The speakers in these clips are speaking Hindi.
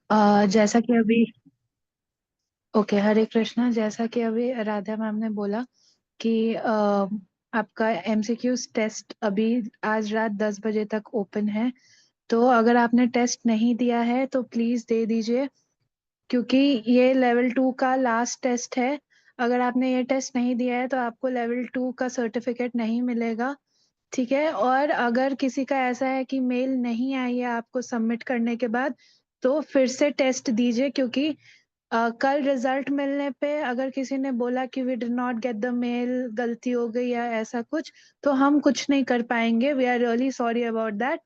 जैसा कि अभी ओके, हरे कृष्णा। जैसा कि अभी राधा मैम ने बोला कि आपका एमसीक्यूज टेस्ट अभी आज रात 10 बजे तक ओपन है। तो अगर आपने टेस्ट नहीं दिया है तो प्लीज दे दीजिए, क्योंकि ये लेवल 2 का लास्ट टेस्ट है। अगर आपने ये टेस्ट नहीं दिया है तो आपको लेवल 2 का सर्टिफिकेट नहीं मिलेगा। ठीक है। और अगर किसी का ऐसा है कि मेल नहीं आई है आपको सबमिट करने के बाद, तो फिर से टेस्ट दीजिए, क्योंकि कल रिजल्ट मिलने पे अगर किसी ने बोला कि we did not get the mail, गलती हो गई या ऐसा कुछ, तो हम कुछ नहीं कर पाएंगे। We are really sorry about that.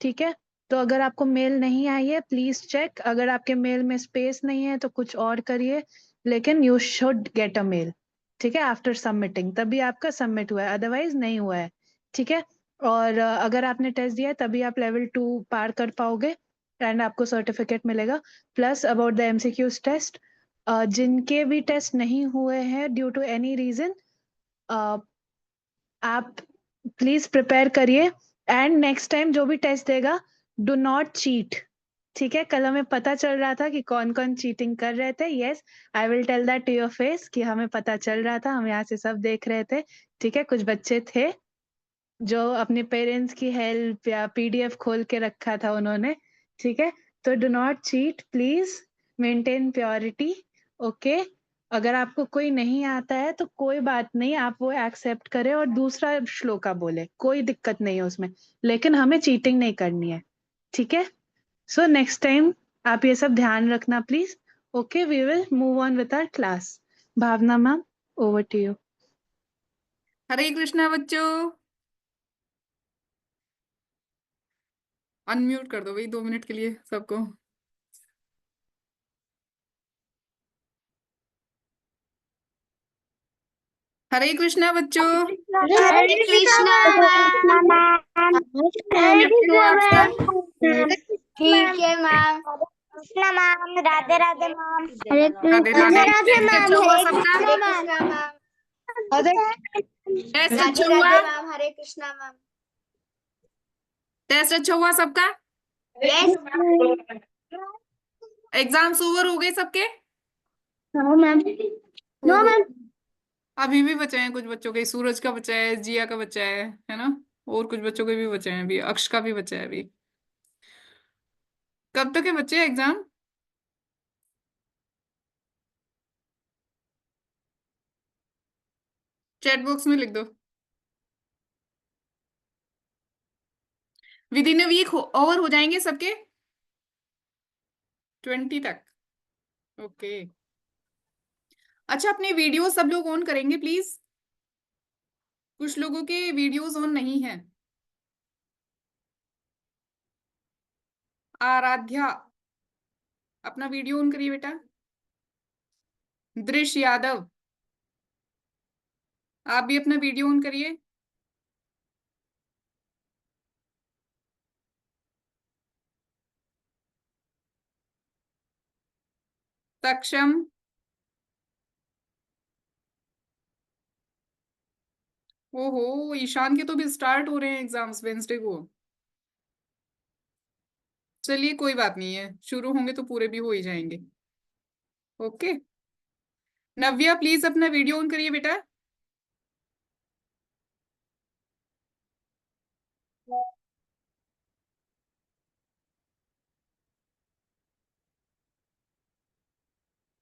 ठीक है। तो अगर आपको मेल नहीं आई है प्लीज चेक। अगर आपके मेल में स्पेस नहीं है तो कुछ और करिए, लेकिन you should get a mail. ठीक है, आफ्टर सबमिटिंग तभी आपका सबमिट हुआ है, अदरवाइज नहीं हुआ है। ठीक है। और अगर आपने टेस्ट दिया है तभी आप लेवल 2 पार कर पाओगे एंड आपको सर्टिफिकेट मिलेगा। Plus about the MCQs test, जिनके भी टेस्ट नहीं हुए हैं ड्यू टू एनी रीजन, आप प्लीज प्रिपेयर करिए। एंड नेक्स्ट टाइम जो भी टेस्ट देगा, डू नॉट चीट। ठीक है। कल हमें पता चल रहा था कि कौन कौन चीटिंग कर रहे थे। Yes, I will tell that to your face कि हमें पता चल रहा था, हम यहाँ से सब देख रहे थे। ठीक है। कुछ बच्चे थे जो अपने पेरेंट्स की हेल्प या पीडीएफ खोल के रखा था उन्होंने। ठीक है। तो do not cheat please, maintain purity. Okay. अगर आपको कोई नहीं आता है तो कोई बात नहीं, आप वो एक्सेप्ट करें और दूसरा श्लोका बोले, कोई दिक्कत नहीं है उसमें। लेकिन हमें चीटिंग नहीं करनी है। ठीक है। सो नेक्स्ट टाइम आप ये सब ध्यान रखना please. Okay, we will move on with our class. Bhavna ma'am, over to you. Hare Krishna बच्चों, अनम्यूट कर दो भाई 2 मिनट के लिए सबको। हरे कृष्णा बच्चों, हरे कृष्णा मैम। कैसे हो आप सब? ठीक है ma'am. Krishna ma'am, Radhe Radhe ma'am. Hare Radhe Krishna Radhe. Radhe test ma'am. अच्छा हुआ हरे सबका? कृष्णा मैम। टेस्ट राधे अच्छा हुआ? Radhe ma'am. Hare Krishna ma'am. Test अच्छा हुआ सबका? यस एग्जाम्स ओवर हो गए सबके? No ma'am. नो ओहो, मैम। अभी भी बचे हैं कुछ बच्चों के। सूरज का बचा है, जिया का बचा है ना? और कुछ बच्चों के भी बचे हैं अभी, अक्ष का भी बचा है अभी। कब तक है बच्चे एग्जाम? चैट बॉक्स में लिख दो। Within a week over हो जाएंगे सबके? 20 तक? ओके। अच्छा, अपने वीडियो सब लोग ऑन करेंगे प्लीज। कुछ लोगों के वीडियोस ऑन नहीं है। आराध्या, अपना वीडियो ऑन करिए बेटा। दृश्य यादव, आप भी अपना वीडियो ऑन करिए। सक्षम, ओहो, ईशान के तो भी स्टार्ट हो रहे हैं एग्जाम्स वेंसडे को। चलिए कोई बात नहीं है, शुरू होंगे तो पूरे भी हो ही जाएंगे। ओके। नव्या, प्लीज अपना वीडियो ऑन करिए बेटा।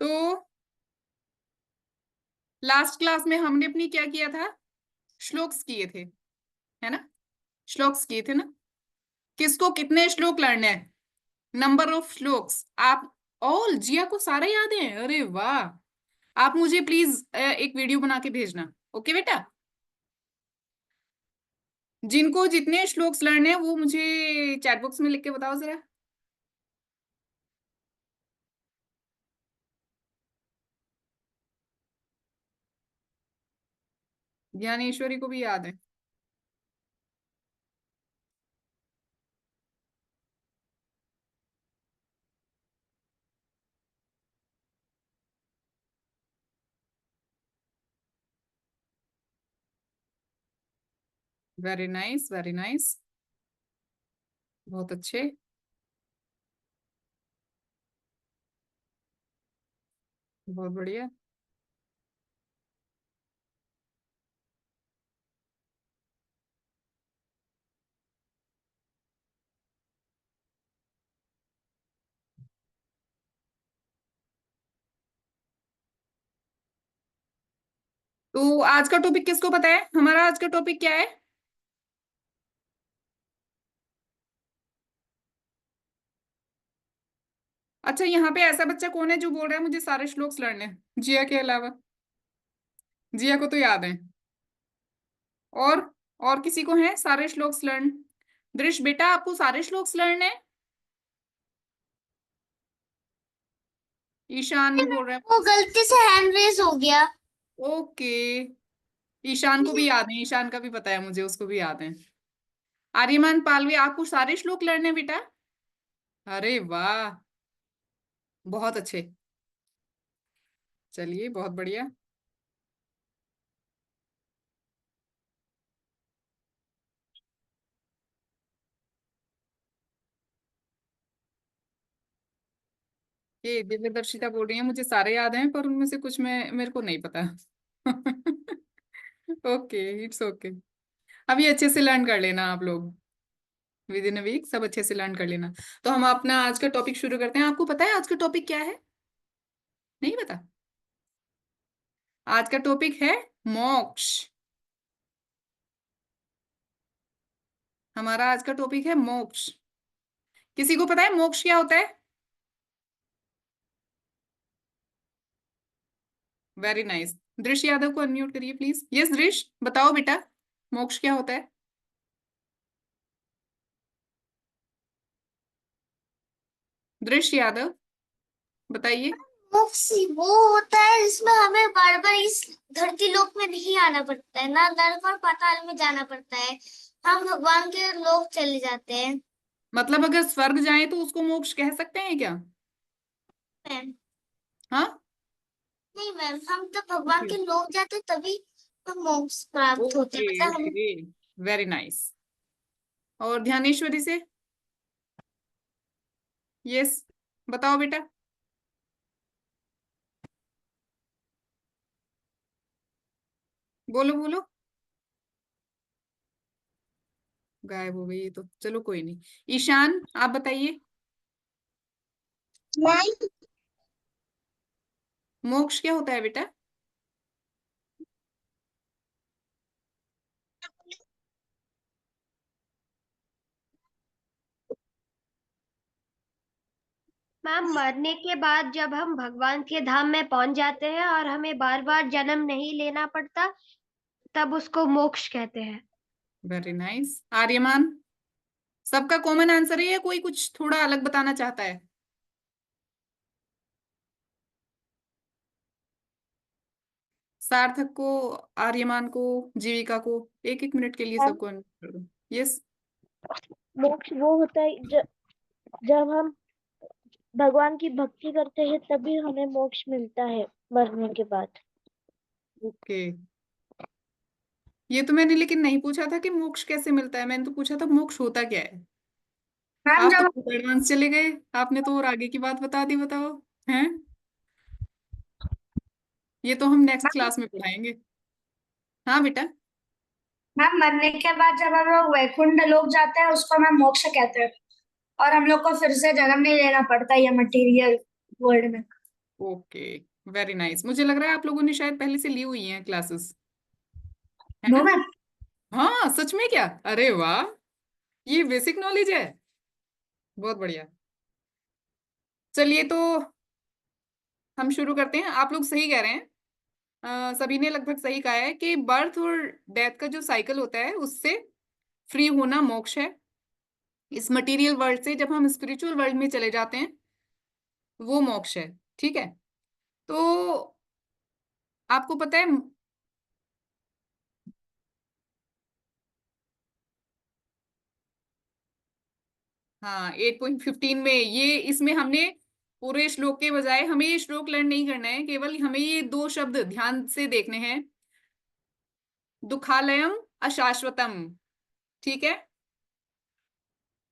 तो लास्ट क्लास में हमने अपनी क्या किया था? श्लोक्स किए थे, है ना? श्लोक्स किए थे ना? किसको कितने श्लोक लड़ने हैं? नंबर ऑफ श्लोक्स आप ऑल, जिया को सारे याद है? अरे वाह। आप मुझे प्लीज एक वीडियो बना के भेजना। ओके बेटा? जिनको जितने श्लोक्स लड़ने हैं वो मुझे चैट बॉक्स में लिख के बताओ जरा। ज्ञानेश्वरी को भी याद है। वेरी नाइस, वेरी नाइस, बहुत अच्छे। बहुत बढ़िया। तो आज का टॉपिक किसको पता है? हमारा आज का टॉपिक क्या है? अच्छा, यहाँ पे ऐसा बच्चा कौन है जो बोल रहा है मुझे सारे श्लोक लर्न है, जिया के अलावा? जिया को तो याद है। और और किसी को है सारे श्लोक लर्न? दृश बेटा, आपको सारे श्लोक लर्न है? ईशान भी बोल रहा है। वो गलती से हैंड रेज हो गया। ओके, ईशान को भी याद है, ईशान का भी पता है मुझे, उसको भी याद है। आर्यमान पालवी, आपको सारे श्लोक लर्न है बेटा? अरे वाह, बहुत अच्छे। चलिए, बहुत बढ़िया। ये दिव्यदर्शिता बोल रही है मुझे सारे याद हैं, पर उनमें से कुछ मैं मेरे को नहीं पता। Okay, it's okay. अभी अच्छे से लर्न कर लेना आप लोग, विद इन अ वीक सब अच्छे से लर्न कर लेना। तो हम अपना आज का टॉपिक शुरू करते हैं। आपको पता है आज का टॉपिक क्या है? नहीं पता? आज का टॉपिक है मोक्ष। हमारा आज का टॉपिक है मोक्ष। किसी को पता है मोक्ष क्या होता है? Very nice. दृश्य यादव को अनम्यूट करिए प्लीज। यस दृश्य, बताओ बेटा, मोक्ष क्या होता है? दृश्य यादव, बताइए। मोक्ष वो होता है जिसमें हमें बार बार इस धरती लोक में नहीं आना पड़ता है, ना नरक और पाताल में जाना पड़ता है, हम भगवान के लोक चले जाते हैं। मतलब अगर स्वर्ग जाए तो उसको मोक्ष कह सकते हैं क्या? मैम हाँ। नहीं मैम, हम तो भगवान के लोक जाते तभी तो मोक्ष प्राप्त होते हैं, ओके मतलब हम। Okay, very nice. और ध्यानेश्वरी से, यस, बताओ बेटा। बोलो बोलो। गायब हो गई ये तो, चलो कोई नहीं। ईशान, आप बताइए, मोक्ष क्या होता है बेटा? मैम, मरने के बाद जब हम भगवान के धाम में पहुंच जाते हैं और हमें बार बार जन्म नहीं लेना पड़ता, तब उसको मोक्ष कहते हैं। Very nice. आर्यमान, सबका कॉमन आंसर है या कोई कुछ थोड़ा अलग बताना चाहता है? सार्थक को, आर्यमान को, जीविका को, एक एक मिनट के लिए सबको अनम्यूट कर दो। यस। मोक्ष वो होता है जब हम भगवान की भक्ति करते हैं तभी हमें मोक्ष मिलता है मरने के बाद। ओके, ये तो मैंने लेकिन नहीं पूछा था कि मोक्ष कैसे मिलता है, मैंने तो पूछा था मोक्ष होता क्या है। मैम आप तो जब बहुत एडवांस चले गए, आपने तो और आगे की बात बता दी, बताओ। हैं? ये तो हम नेक्स्ट क्लास में पढ़ाएंगे। हाँ बेटा। मैम मरने के बाद जब हम लोग वैकुंठ लोक जाते हैं उसको मैम मोक्ष कहते हैं, और हम लोग को फिर से जन्म नहीं लेना पड़ता ये मटेरियल वर्ल्ड में। Okay, very nice. मुझे लग रहा है आप लोगों ने शायद पहले से ली हुई हैं क्लासेस, है नो ना? मैम। हाँ सच में क्या? अरे वाह, ये बेसिक नॉलेज है, बहुत बढ़िया। चलिए तो हम शुरू करते हैं। आप लोग सही कह रहे हैं, सभी ने लगभग सही कहा है कि बर्थ और डेथ का जो साइकिल होता है उससे फ्री होना मोक्ष है। इस मटेरियल वर्ल्ड से जब हम स्पिरिचुअल वर्ल्ड में चले जाते हैं वो मोक्ष है। ठीक है, तो आपको पता है, हाँ 8.15 में ये, इसमें हमने पूरे श्लोक के बजाय हमें ये श्लोक लर्न नहीं करना है, केवल हमें ये दो शब्द ध्यान से देखने हैं, दुखालयम अशाश्वतम। ठीक है,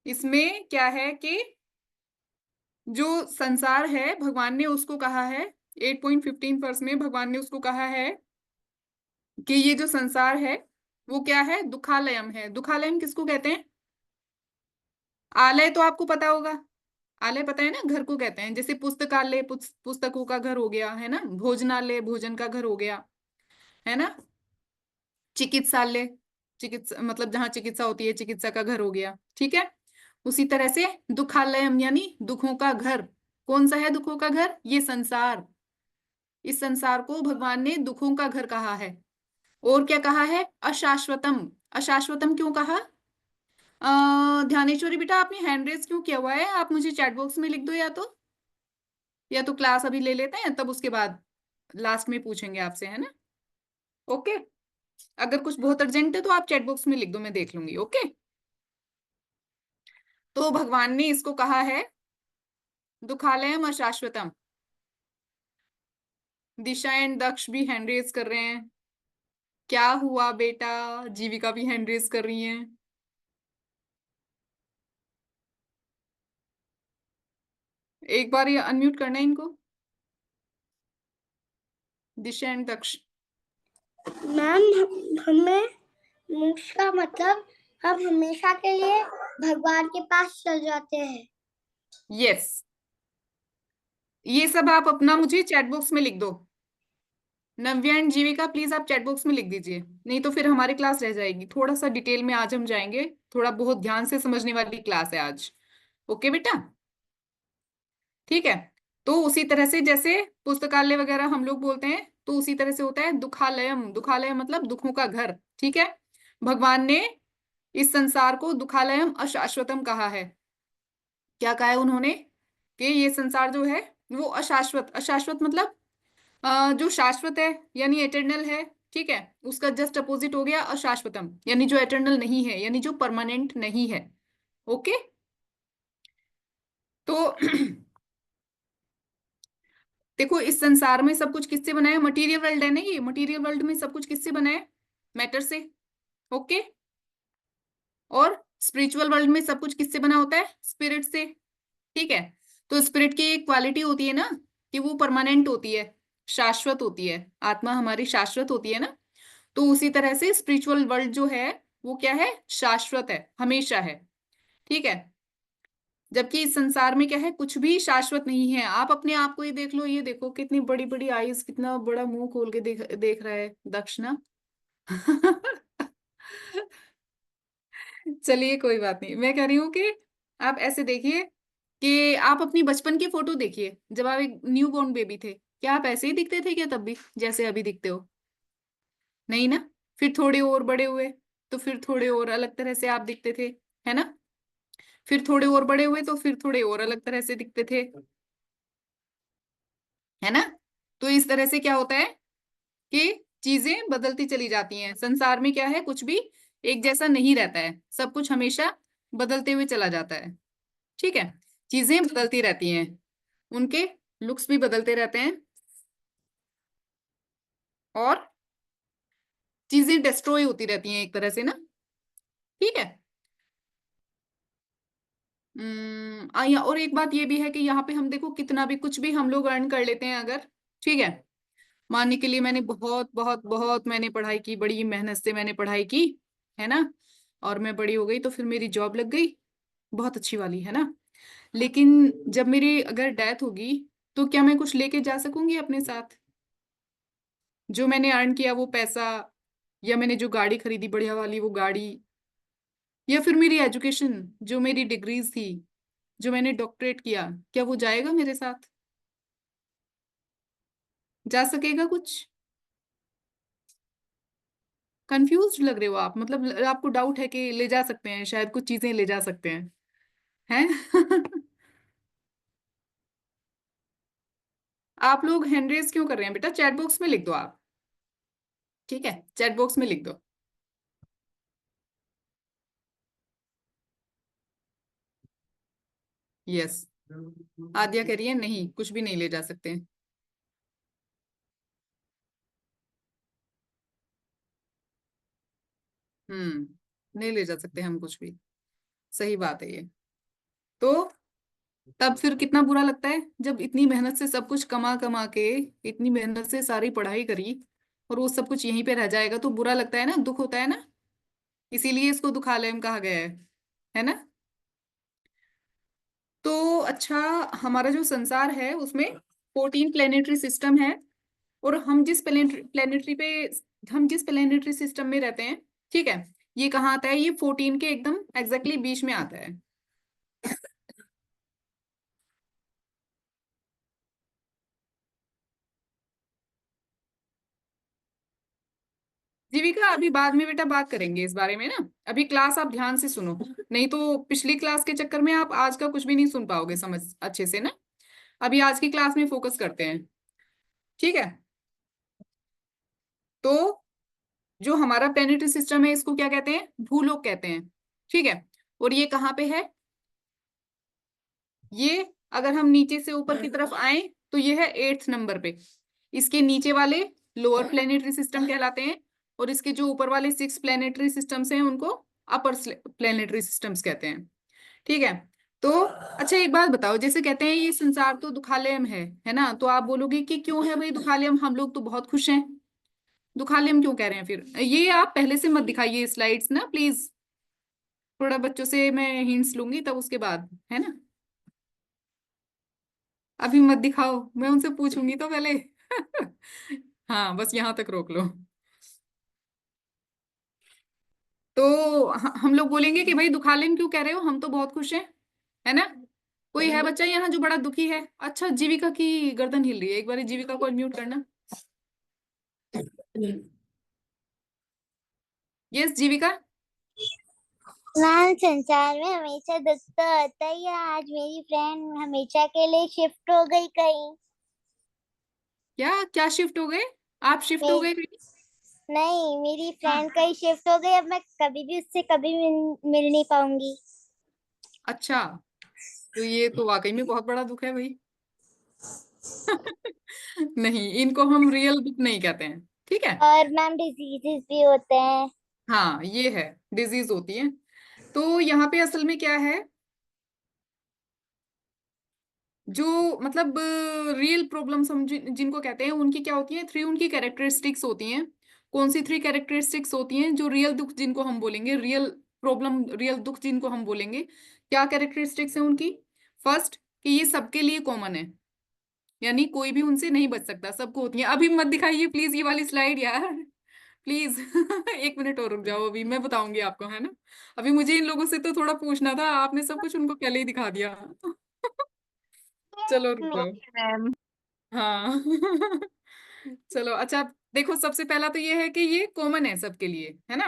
इसमें क्या है कि जो संसार है भगवान ने उसको कहा है 8.15 वर्ष में भगवान ने उसको कहा है कि ये जो संसार है वो क्या है, दुखालयम है। दुखालयम किसको कहते हैं? आलय तो आपको पता होगा, आलय पता है ना, घर को कहते हैं। जैसे पुस्तकालय पुस्तकों का घर हो गया है ना, भोजनालय भोजन का घर हो गया है ना, चिकित्सालय चिकित्सा मतलब जहां चिकित्सा होती है, चिकित्सा का घर हो गया, ठीक है। उसी तरह से दुखालयम यानी दुखों का घर। कौन सा है दुखों का घर? ये संसार। इस संसार को भगवान ने दुखों का घर कहा है। और क्या कहा है? अशाश्वतम। अशाश्वतम क्यों कहा? ध्यानेश्वरी बेटा, आपने हैंड रेज क्यों किया हुआ है? आप मुझे चैट बॉक्स में लिख दो, या तो क्लास अभी ले लेते हैं, तब उसके बाद लास्ट में पूछेंगे आपसे, है ना? ओके, अगर कुछ बहुत अर्जेंट है तो आप चैट बॉक्स में लिख दो, मैं देख लूंगी। ओके, तो भगवान ने इसको कहा है दुखालयम अशाश्वतम। दिशा एंड दक्ष भी हैंड रेज कर रहे हैं। क्या हुआ बेटा? जीविका भी हैंड रेज कर रही है। एक बार ये अनम्यूट करना है इनको, दिशा एंड दक्ष। मैम, हमें मोक्ष का मतलब हम हमेशा के लिए भगवान के पास चल जाते हैं। यस, ये सब आप अपना मुझे चैट बॉक्स में लिख दो। नव्या एंड जीविका प्लीज आप चैट बॉक्स में लिख दीजिए, नहीं तो फिर हमारी क्लास रह जाएगी। थोड़ा सा डिटेल में आज हम जाएंगे, थोड़ा बहुत ध्यान से समझने वाली क्लास है आज। ओके बेटा, ठीक है। तो उसी तरह से जैसे पुस्तकालय वगैरह हम लोग बोलते हैं, तो उसी तरह से होता है दुखालयम। दुखालय मतलब दुखों का घर, ठीक है। भगवान ने इस संसार को दुखालयम अशाश्वतम कहा है। क्या कहा है उन्होंने? कि ये संसार जो है वो अशाश्वत। अशाश्वत मतलब जो शाश्वत है यानी एटर्नल है, ठीक है। उसका जस्ट अपोजिट हो गया अशाश्वतम, यानी जो एटर्नल नहीं है, यानी जो परमानेंट नहीं है। ओके, तो देखो इस संसार में सब कुछ किससे बना है? मटीरियल वर्ल्ड है ना ये, मटीरियल वर्ल्ड में सब कुछ किससे बना है? मैटर से। ओके, और स्पिरिचुअल वर्ल्ड में सब कुछ किससे बना होता है? स्पिरिट से, ठीक है। तो स्पिरिट की एक क्वालिटी होती है ना कि वो परमानेंट होती है, शाश्वत होती है। आत्मा हमारी शाश्वत होती है ना, तो उसी तरह से स्पिरिचुअल वर्ल्ड जो है वो क्या है? शाश्वत है, हमेशा है, ठीक है। जबकि इस संसार में क्या है? कुछ भी शाश्वत नहीं है। आप अपने आप को ही देख लो, ये देखो कितनी बड़ी बड़ी आईज, कितना बड़ा मुंह खोल के देख रहा है दक्षिणा। चलिए कोई बात नहीं, मैं कह रही हूँ कि आप ऐसे देखिए कि आप अपनी बचपन की फोटो देखिए, जब आप एक न्यू बॉर्न बेबी थे, क्या आप ऐसे ही दिखते थे क्या तब भी, जैसे अभी दिखते हो? नहीं ना। फिर थोड़े और बड़े हुए तो फिर थोड़े और अलग तरह से आप दिखते थे, है ना। फिर थोड़े और बड़े हुए तो फिर थोड़े और अलग तरह से दिखते थे, है ना। तो इस तरह से क्या होता है कि चीजें बदलती चली जाती हैं। संसार में क्या है? कुछ भी एक जैसा नहीं रहता है, सब कुछ हमेशा बदलते हुए चला जाता है, ठीक है। चीजें बदलती रहती हैं, उनके लुक्स भी बदलते रहते हैं, और चीजें डिस्ट्रॉय होती रहती हैं एक तरह से ना, ठीक है। और एक बात ये भी है कि यहाँ पे हम देखो कितना भी कुछ भी हम लोग अर्न कर लेते हैं अगर, ठीक है। मानने के लिए मैंने बहुत बहुत बहुत मैंने पढ़ाई की, बड़ी मेहनत से मैंने पढ़ाई की, है ना, और मैं बड़ी हो गई तो फिर मेरी जॉब लग गई, बहुत अच्छी वाली, है ना। लेकिन जब मेरी अगर डेथ होगी तो क्या मैं कुछ लेके जा सकूंगी अपने साथ? जो मैंने अर्न किया वो पैसा, या मैंने जो गाड़ी खरीदी बढ़िया वाली वो गाड़ी, या फिर मेरी एजुकेशन, जो मेरी डिग्रीज थी, जो मैंने डॉक्टरेट किया, क्या वो जाएगा मेरे साथ? जा सकेगा कुछ? कंफ्यूज लग रहे हो आप, मतलब आपको डाउट है कि ले जा सकते हैं, शायद कुछ चीजें ले जा सकते हैं, हैं? आप लोग हैंड रेज क्यों कर रहे हैं बेटा? चैट बॉक्स में लिख दो आप, ठीक है, चैट बॉक्स में लिख दो। यस, आद्या कह रही है नहीं, कुछ भी नहीं ले जा सकते। नहीं ले जा सकते हम कुछ भी, सही बात है ये। तो तब फिर कितना बुरा लगता है जब इतनी मेहनत से सब कुछ कमा कमा के, इतनी मेहनत से सारी पढ़ाई करी और वो सब कुछ यहीं पे रह जाएगा, तो बुरा लगता है ना, दुख होता है ना। इसीलिए इसको दुखालयम कहा गया है ना। तो अच्छा, हमारा जो संसार है उसमें 14 प्लेनेटरी सिस्टम है, और हम जिस प्लेनेटरी सिस्टम में रहते हैं, ठीक है, ये कहाँ आता है, ये 14 के एकदम एग्जैक्टली बीच में आता है। जीविका अभी बाद में बेटा बात करेंगे इस बारे में ना, अभी क्लास आप ध्यान से सुनो, नहीं तो पिछली क्लास के चक्कर में आप आज का कुछ भी नहीं सुन पाओगे समझ अच्छे से ना। अभी आज की क्लास में फोकस करते हैं, ठीक है। तो जो हमारा प्लेनेटरी सिस्टम है इसको क्या कहते हैं, भूलोक कहते हैं, ठीक है। और ये कहाँ पे है, ये अगर हम नीचे से ऊपर की तरफ आए तो ये है 8th नंबर पे। इसके नीचे वाले लोअर प्लेनेटरी सिस्टम कहलाते हैं, और इसके जो ऊपर वाले 6 प्लेनेटरी सिस्टम्स हैं उनको अपर प्लेनेटरी सिस्टम्स कहते हैं, ठीक है। तो अच्छा एक बात बताओ, जैसे कहते हैं ये संसार तो दुखालयम है ना, तो आप बोलोगे कि क्यों है भाई दुखालयम, हम लोग तो बहुत खुश हैं, दुखालयम क्यों कह रहे हैं फिर। ये आप पहले से मत दिखाइए स्लाइड्स ना प्लीज, थोड़ा बच्चों से मैं हिंट्स लूंगी तब उसके बाद, है ना। अभी मत दिखाओ, मैं उनसे पूछूंगी तो पहले। हाँ बस यहाँ तक रोक लो। तो हम लोग बोलेंगे कि भाई दुखालयम क्यों कह रहे हो, हम तो बहुत खुश हैं, है ना। कोई है बच्चा यहाँ जो बड़ा दुखी है। अच्छा जीविका की गर्दन हिल रही है, एक बार जीविका को अनम्यूट करना। यस जीविका। मैम संसार में हमेशा दुख तो होता ही है। आज मेरी फ्रेंड हमेशा के लिए शिफ्ट हो गई कहीं। क्या क्या शिफ्ट हो गए, आप शिफ्ट हो गए कहीं? नहीं, मेरी हाँ। फ्रेंड कहीं शिफ्ट हो गई। अब मैं कभी भी उससे कभी मिल नहीं पाऊंगी। अच्छा, तो ये तो वाकई में बहुत बड़ा दुख है भाई। नहीं, इनको हम रियल दुख नहीं कहते हैं, ठीक है। और मैम डिजीजेस भी होते हैं। हाँ ये है, डिजीज होती है। तो यहाँ पे असल में क्या है, जो मतलब रियल प्रॉब्लम्स हम जिनको कहते हैं उनकी क्या होती है, 3 उनकी कैरेक्टरिस्टिक्स होती हैं। कौन सी 3 कैरेक्टरिस्टिक्स होती हैं, जो रियल दुख जिनको हम बोलेंगे, रियल प्रॉब्लम, रियल दुख जिनको हम बोलेंगे, क्या कैरेक्टरिस्टिक्स हैं उनकी। फर्स्ट, कि ये सबके लिए कॉमन है, यानी कोई भी उनसे नहीं बच सकता, सबको होती है। अभी मत दिखाइए प्लीज ये वाली स्लाइड यार, प्लीज। 1 मिनट और रुक जाओ, अभी मैं बताऊंगी आपको, है ना। अभी मुझे इन लोगों से तो थोड़ा पूछना था, आपने सब कुछ उनको पहले ही दिखा दिया। चलो रुक जाओ। मैम। हाँ। चलो अच्छा, देखो सबसे पहला तो ये है कि ये कॉमन है सबके लिए, है ना।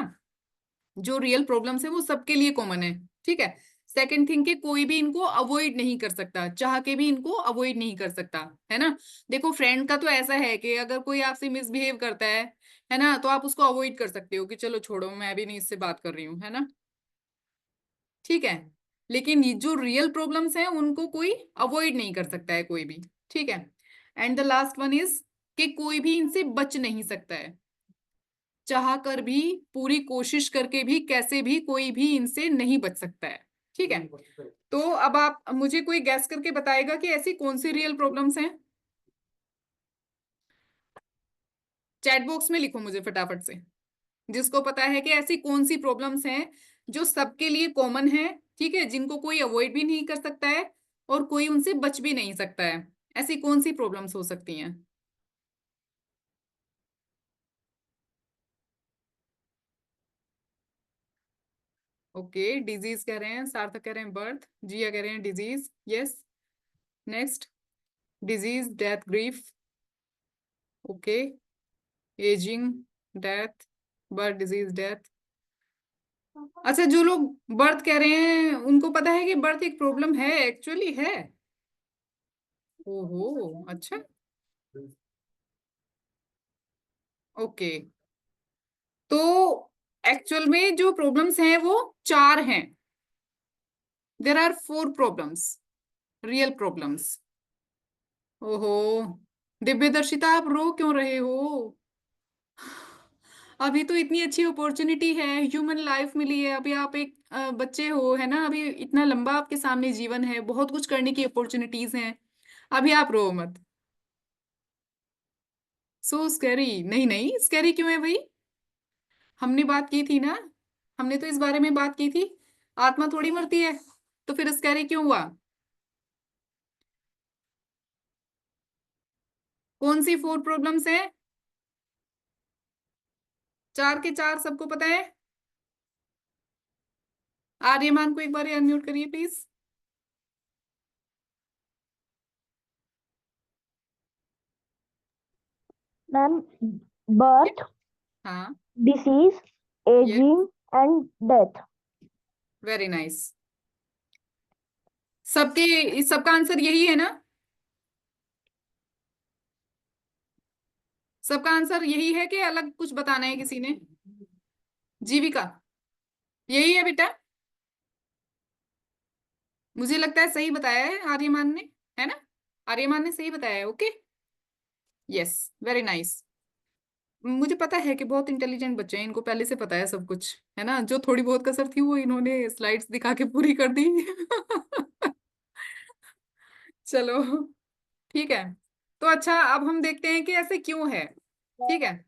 जो रियल प्रॉब्लम्स है वो सबके लिए कॉमन है, ठीक है। सेकंड थिंग, कि कोई भी इनको अवॉइड नहीं कर सकता, चाह के भी इनको अवॉइड नहीं कर सकता, है ना। देखो फ्रेंड का तो ऐसा है कि अगर कोई आपसे मिसबिहेव करता है ना, तो आप उसको अवॉइड कर सकते हो कि चलो छोड़ो, मैं भी नहीं इससे बात कर रही हूँ, है ना, ठीक है। लेकिन ये जो रियल प्रॉब्लम्स हैं उनको कोई अवॉइड नहीं कर सकता है, कोई भी, ठीक है। And the last one is कि कोई भी इनसे बच नहीं सकता है, चाह कर भी, पूरी कोशिश करके भी, कैसे भी कोई भी इनसे नहीं बच सकता है, ठीक है। तो अब आप मुझे कोई गैस करके बताएगा कि ऐसी कौन सी रियल प्रॉब्लम्स हैं। चैट बॉक्स में लिखो मुझे फटाफट से, जिसको पता है कि ऐसी कौन सी प्रॉब्लम्स हैं जो सबके लिए कॉमन है, ठीक है, जिनको कोई अवॉइड भी नहीं कर सकता है और कोई उनसे बच भी नहीं सकता है। ऐसी कौन सी प्रॉब्लम्स हो सकती हैं। ओके, डिजीज कह रहे हैं, सार्थक कह रहे हैं बर्थ, जिया कह रहे हैं disease, yes. Next, disease, death, grief, okay, ageing, death, birth, disease, death. अच्छा, जो लोग बर्थ कह रहे हैं उनको पता है कि बर्थ एक प्रॉब्लम है, एक्चुअली है। ओहो, अच्छा, ओके। तो एक्चुअल में जो प्रॉब्लम्स हैं वो 4 हैं। There are 4 problems, real problems. ओहो, दिव्य दर्शिता आप रो क्यों रहे हो। अभी तो इतनी अच्छी अपॉर्चुनिटी है, ह्यूमन लाइफ मिली है, अभी आप एक बच्चे हो, है ना, अभी इतना लंबा आपके सामने जीवन है, बहुत कुछ करने की अपॉर्चुनिटीज हैं। अभी आप रो मत। सो स्कैरी? नहीं नहीं, स्कैरी क्यों है भाई? हमने बात की थी ना, हमने तो इस बारे में बात की थी, आत्मा थोड़ी मरती है, तो फिर स्कैरी क्यों हुआ? कौन सी 4 प्रॉब्लम्स हैं? 4 के 4 सबको पता है? आर्यमान को एक बार अनम्यूट करिए प्लीज। मैम, बर्थ, हाँ, डिसीज, ये ageing and death. Very nice. सबके सबका आंसर यही है ना? सबका आंसर यही है कि अलग कुछ बताना है किसी ने? जीविका, यही है बेटा? मुझे लगता है सही बताया है आर्यमान ने, है ना? आर्यमान ने सही बताया है। Okay, yes, very nice. मुझे पता है कि बहुत इंटेलिजेंट बच्चे हैं, इनको पहले से पता है सब कुछ, है ना? जो थोड़ी बहुत कसर थी वो इन्होंने स्लाइड्स दिखा के पूरी कर दी। चलो, ठीक है। तो अच्छा, अब हम देखते हैं कि ऐसे क्यों है। ठीक है,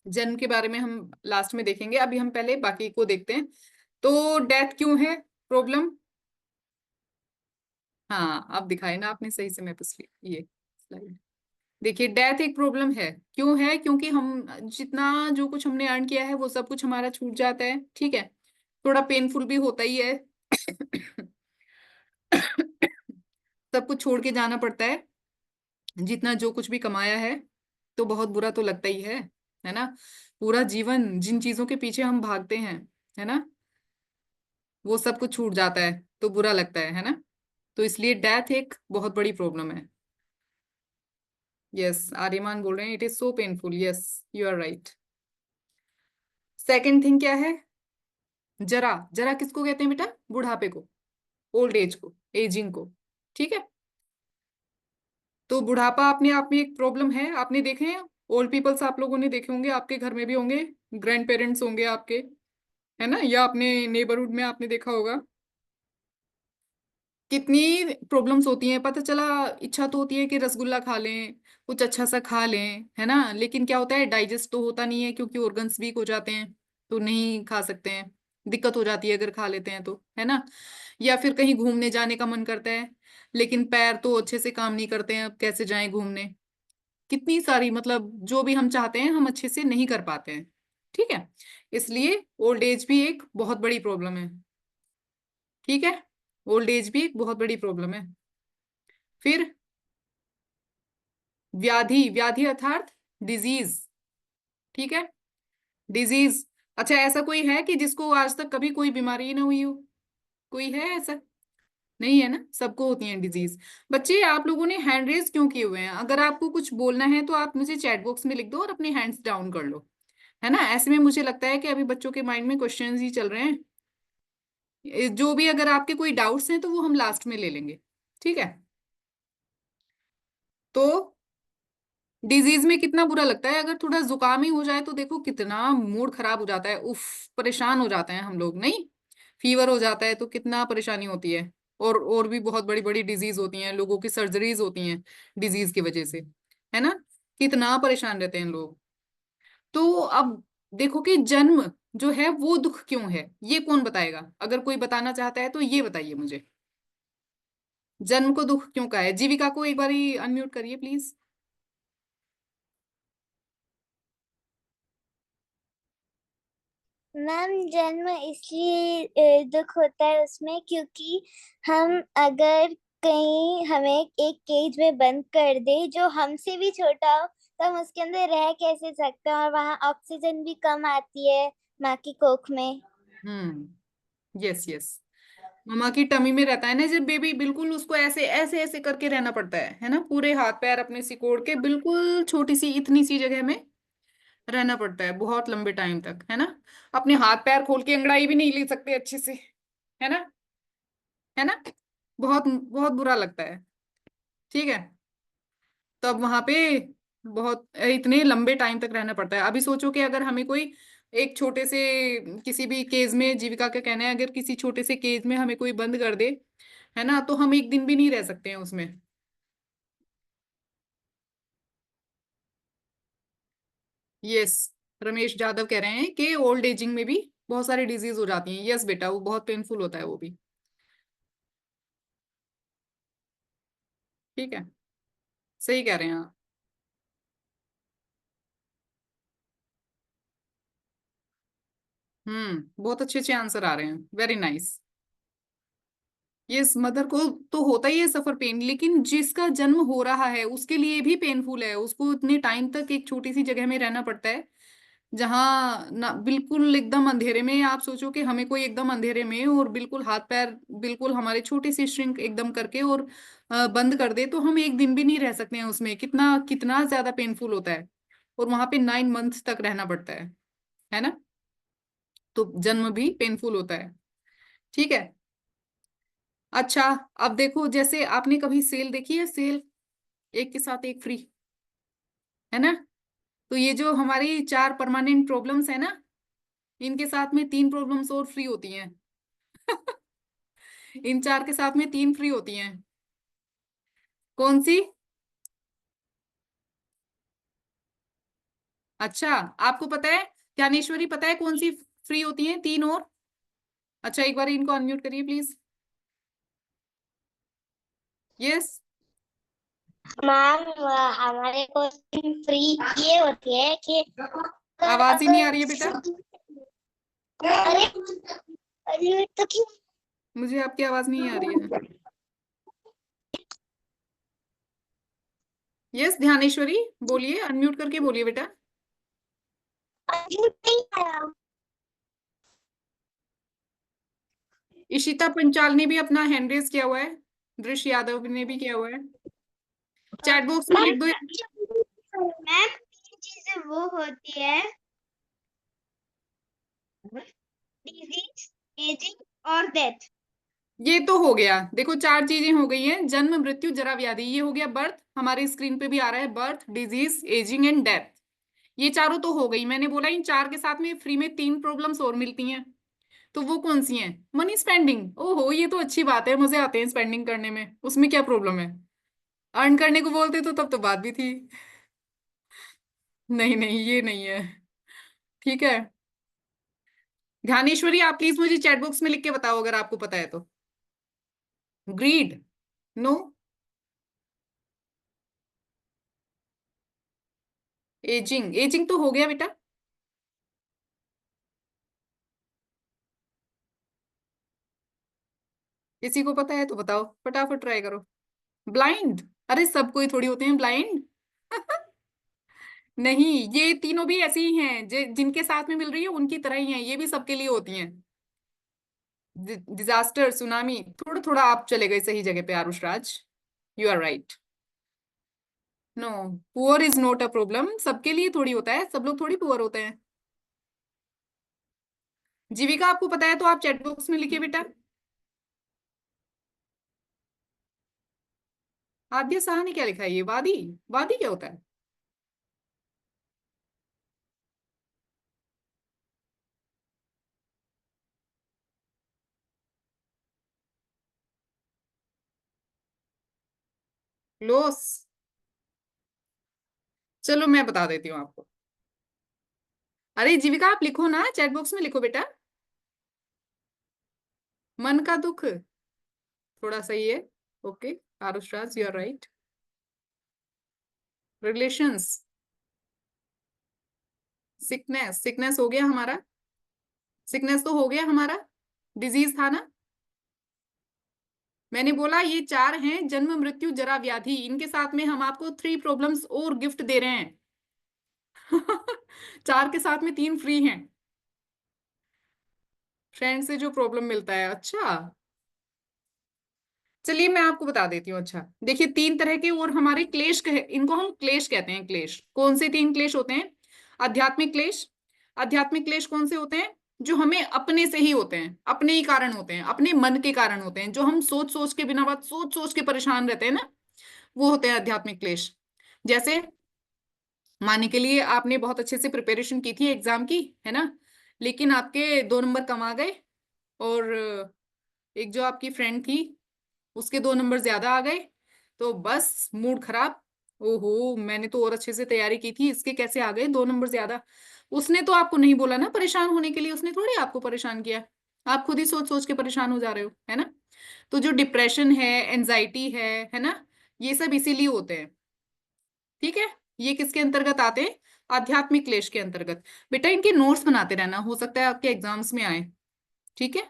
जन्म के बारे में हम लास्ट में देखेंगे, अभी हम पहले बाकी को देखते हैं। तो डेथ क्यों है प्रॉब्लम? हाँ, अब दिखाए ना आपने सही से, मैं पिछली ये स्लाइड देखिए, डेथ एक प्रॉब्लम है। क्यों है? क्योंकि हम जितना जो कुछ हमने अर्न किया है वो सब कुछ हमारा छूट जाता है। ठीक है, थोड़ा पेनफुल भी होता ही है। सब कुछ छोड़ के जाना पड़ता है, जितना जो कुछ भी कमाया है, तो बहुत बुरा तो लगता ही है ना? पूरा जीवन जिन चीजों के पीछे हम भागते हैं, है ना, वो सब कुछ छूट जाता है तो बुरा लगता है ना? तो इसलिए डेथ एक बहुत बड़ी प्रॉब्लम है। यस, आर्यमान बोल रहे हैं it is so painful. Yes, you are right. Second thing क्या है? जरा, जरा किसको कहते हैं बेटा? बुढ़ापे को, ओल्ड एज को, एजिंग को। ठीक है, तो बुढ़ापा अपने आप में एक प्रॉब्लम है। आपने देखे हैं ओल्ड पीपल्स, आप लोगों ने देखे होंगे, आपके घर में भी होंगे, ग्रैंड पेरेंट्स होंगे आपके, है ना, या अपने नेबरहुड में आपने देखा होगा। कितनी प्रॉब्लम्स होती हैं, पता चला इच्छा तो होती है कि रसगुल्ला खा लें, कुछ अच्छा सा खा लें, है ना, लेकिन क्या होता है, डाइजेस्ट तो होता नहीं है क्योंकि ऑर्गन्स वीक हो जाते हैं, तो नहीं खा सकते हैं, दिक्कत हो जाती है अगर खा लेते हैं तो, है ना? या फिर कहीं घूमने जाने का मन करता है, लेकिन पैर तो अच्छे से काम नहीं करते हैं, अब कैसे जाएं घूमने? कितनी सारी, मतलब जो भी हम चाहते हैं हम अच्छे से नहीं कर पाते हैं। ठीक है, इसलिए ओल्ड एज भी एक बहुत बड़ी प्रॉब्लम है। ठीक है, ओल्ड एज भी एक बहुत बड़ी प्रॉब्लम है। फिर व्याधि, व्याधि अर्थात डिजीज। ठीक है, डिजीज। अच्छा, ऐसा कोई है कि जिसको आज तक कभी कोई बीमारी ही ना हुई हो? कोई है ऐसा? नहीं है ना, सबको होती है डिजीज। बच्चे, आप लोगों ने हैंड रेज क्यों किए हुए हैं? अगर आपको कुछ बोलना है तो आप मुझे चैट बॉक्स में लिख दो और अपने हैंड्स डाउन कर लो, है ना? ऐसे में मुझे लगता है कि अभी बच्चों के माइंड में क्वेश्चंस ही चल रहे हैं। जो भी अगर आपके कोई डाउट्स हैं तो वो हम लास्ट में ले लेंगे। ठीक है, तो डिजीज में कितना बुरा लगता है, अगर थोड़ा जुकाम ही हो जाए तो देखो कितना मूड खराब हो जाता है, उफ, परेशान हो जाते हैं हम लोग, नहीं? फीवर हो जाता है तो कितना परेशानी होती है। और भी बहुत बड़ी बड़ी डिजीज होती हैं, लोगों की सर्जरीज होती हैं डिजीज की वजह से, है ना? कितना परेशान रहते हैं लोग। तो अब देखो कि जन्म जो है वो दुख क्यों है, ये कौन बताएगा? अगर कोई बताना चाहता है तो ये बताइए मुझे, जन्म को दुख क्यों का है? जीविका को एक बार अनम्यूट करिए प्लीज। मैम, जन्म इसलिए दुख होता है उसमें क्योंकि हम अगर कहीं हमें एक केज में बंद कर दे जो हमसे भी छोटा हो तो हम उसके अंदर रह कैसे सकते हैं, और वहाँ ऑक्सीजन भी कम आती है माँ की कोख में। यस यस, मम्मा की टमी में रहता है ना जब बेबी, बिल्कुल उसको ऐसे ऐसे ऐसे करके रहना पड़ता है ना? पूरे हाथ पैर अपने सिकोड़ के बिल्कुल छोटी सी इतनी सी जगह में रहना पड़ता है बहुत लंबे टाइम तक, है ना? अपने हाथ पैर खोल के अंगड़ाई भी नहीं ले सकते अच्छे से, है ना? है ना? बहुत बहुत बुरा लगता है। ठीक है, तो अब वहां पे बहुत इतने लंबे टाइम तक रहना पड़ता है। अभी सोचो कि अगर हमें कोई एक छोटे से किसी भी केज में, जीविका का कहना है, अगर किसी छोटे से केज में हमें कोई बंद कर दे, है ना, तो हम एक दिन भी नहीं रह सकते हैं उसमें। यस, रमेश यादव कह रहे हैं कि ओल्ड एजिंग में भी बहुत सारी डिजीज हो जाती हैं। यस बेटा, वो बहुत पेनफुल होता है वो भी। ठीक है, सही कह रहे हैं आप। बहुत अच्छे अच्छे आंसर आ रहे हैं, वेरी नाइस। यस, मदर को तो होता ही है सफर पेन, लेकिन जिसका जन्म हो रहा है उसके लिए भी पेनफुल है। उसको इतने टाइम तक एक छोटी सी जगह में रहना पड़ता है, जहाँ ना बिल्कुल एकदम अंधेरे में। आप सोचो कि हमें कोई एकदम अंधेरे में और बिल्कुल हाथ पैर बिल्कुल हमारे छोटी सी श्रिंक एकदम करके और बंद कर दे, तो हम एक दिन भी नहीं रह सकते हैं उसमें। कितना कितना ज्यादा पेनफुल होता है। और वहां पे 9 मंथ तक रहना पड़ता है ना। तो जन्म भी पेनफुल होता है। ठीक है। अच्छा, अब देखो, जैसे आपने कभी सेल देखी है, सेल एक के साथ एक फ्री, है ना। तो ये जो हमारी 4 परमानेंट प्रॉब्लम्स है ना, इनके साथ में 3 प्रॉब्लम्स और फ्री होती हैं। इन 4 के साथ में 3 फ्री होती हैं। कौन सी? अच्छा, आपको पता है? ज्ञानेश्वरी, पता है कौन सी फ्री होती हैं 3 और? अच्छा, एक बार इनको अनम्यूट करिए प्लीज। यस। मैम हमारे को फ्री ये होती है कि आवाज ही नहीं आ रही है बेटा, अरे अरे तो क्यों मुझे आपकी आवाज नहीं आ रही है। यस ध्यानेश्वरी, बोलिए, अनम्यूट करके बोलिए बेटा। अनम्यूट नहीं आया? इशिता पंचाल ने भी अपना हैंड रेज किया हुआ है, दृश्य यादव ने भी किया हुआ है। चैट बॉक्स में लिख दो। मैम 3 चीजें वो होती है, डिजीज, एजिंग और डेथ। ये तो हो गया, देखो 4 चीजें हो गई हैं, जन्म, मृत्यु, जरा, व्याधि। ये हो गया बर्थ, हमारे स्क्रीन पे भी आ रहा है, birth, disease, ageing and death. ये चारों तो हो गई। मैंने बोला इन 4 के साथ में फ्री में 3 प्रॉब्लम्स और मिलती हैं। तो वो कौन सी हैं? Money spending. ओहो, ये तो अच्छी बात है, मजे आते हैं स्पेंडिंग करने में, उसमें क्या प्रॉब्लम है? अर्न करने को बोलते तो तब तो बात भी थी। नहीं नहीं, ये नहीं है। ठीक है। ध्यानेश्वरी, आप प्लीज मुझे चैट बॉक्स में लिख के बताओ अगर आपको पता है तो। ग्रीड? नो। एजिंग? एजिंग तो हो गया बेटा। किसी को पता है तो बताओ, फटाफट ट्राई करो। ब्लाइंड? अरे सब कोई थोड़ी होते हैं ब्लाइंड। नहीं, ये तीनों भी ऐसी ही हैं, जिनके साथ में मिल रही है उनकी तरह ही हैं, ये भी सबके लिए होती हैं। डिजास्टर, सुनामी, थोड़ा थोड़ा आप चले गए सही जगह पे Aarush Raj. You are right. No, poor is not a problem, सबके लिए थोड़ी होता है, सब लोग थोड़ी पुअर होते हैं। जीविका, आपको पता है तो आप चैट बॉक्स में लिखिए बेटा। आद्या साहा ने क्या लिखा है? ये वादी? वादी क्या होता है? लॉस? चलो मैं बता देती हूँ आपको। अरे जीविका, आप लिखो ना, चैट बॉक्स में लिखो बेटा। मन का दुख, थोड़ा सही है। Okay, Aarush Raj, you are right. Relations, sickness, sickness हो गया हमारा, सिकनेस तो हो गया हमारा। डिजीज था ना। मैंने बोला ये 4 हैं, जन्म, मृत्यु, जरा, व्याधि। इनके साथ में हम आपको 3 प्रॉब्लम्स और गिफ्ट दे रहे हैं। 4 के साथ में 3 फ्री हैं। फ्रेंड से जो प्रॉब्लम मिलता है। अच्छा, चलिए मैं आपको बता देती हूँ। अच्छा देखिए, 3 तरह के और हमारे क्लेश इनको हम क्लेश कहते हैं। क्लेश कौन से 3 क्लेश होते हैं? आध्यात्मिक क्लेश। आध्यात्मिक क्लेश कौन से होते हैं? जो हमें अपने से ही होते हैं, अपने ही कारण होते हैं, अपने मन के कारण होते हैं, जो हम सोच सोच के, बिना बात सोच सोच के परेशान रहते हैं ना, वो होते हैं आध्यात्मिक क्लेश। जैसे मानने के लिए आपने बहुत अच्छे से प्रिपरेशन की थी एग्जाम की, है ना, लेकिन आपके 2 नंबर कम आ गए, और एक जो आपकी फ्रेंड थी उसके 2 नंबर ज्यादा आ गए, तो बस मूड खराब। ओहो, मैंने तो और अच्छे से तैयारी की थी, इसके कैसे आ गए 2 नंबर ज्यादा। उसने तो आपको नहीं बोला ना परेशान होने के लिए, उसने थोड़ी आपको परेशान किया, आप खुद ही सोच सोच के परेशान हो जा रहे हो, है ना। तो जो डिप्रेशन है, एंजाइटी है ना, ये सब इसीलिए होते हैं, ठीक है। ये किसके अंतर्गत आते हैं? आध्यात्मिक क्लेश के अंतर्गत। बेटा इनके नोट्स बनाते रहना, हो सकता है आपके एग्जाम्स में आए, ठीक है।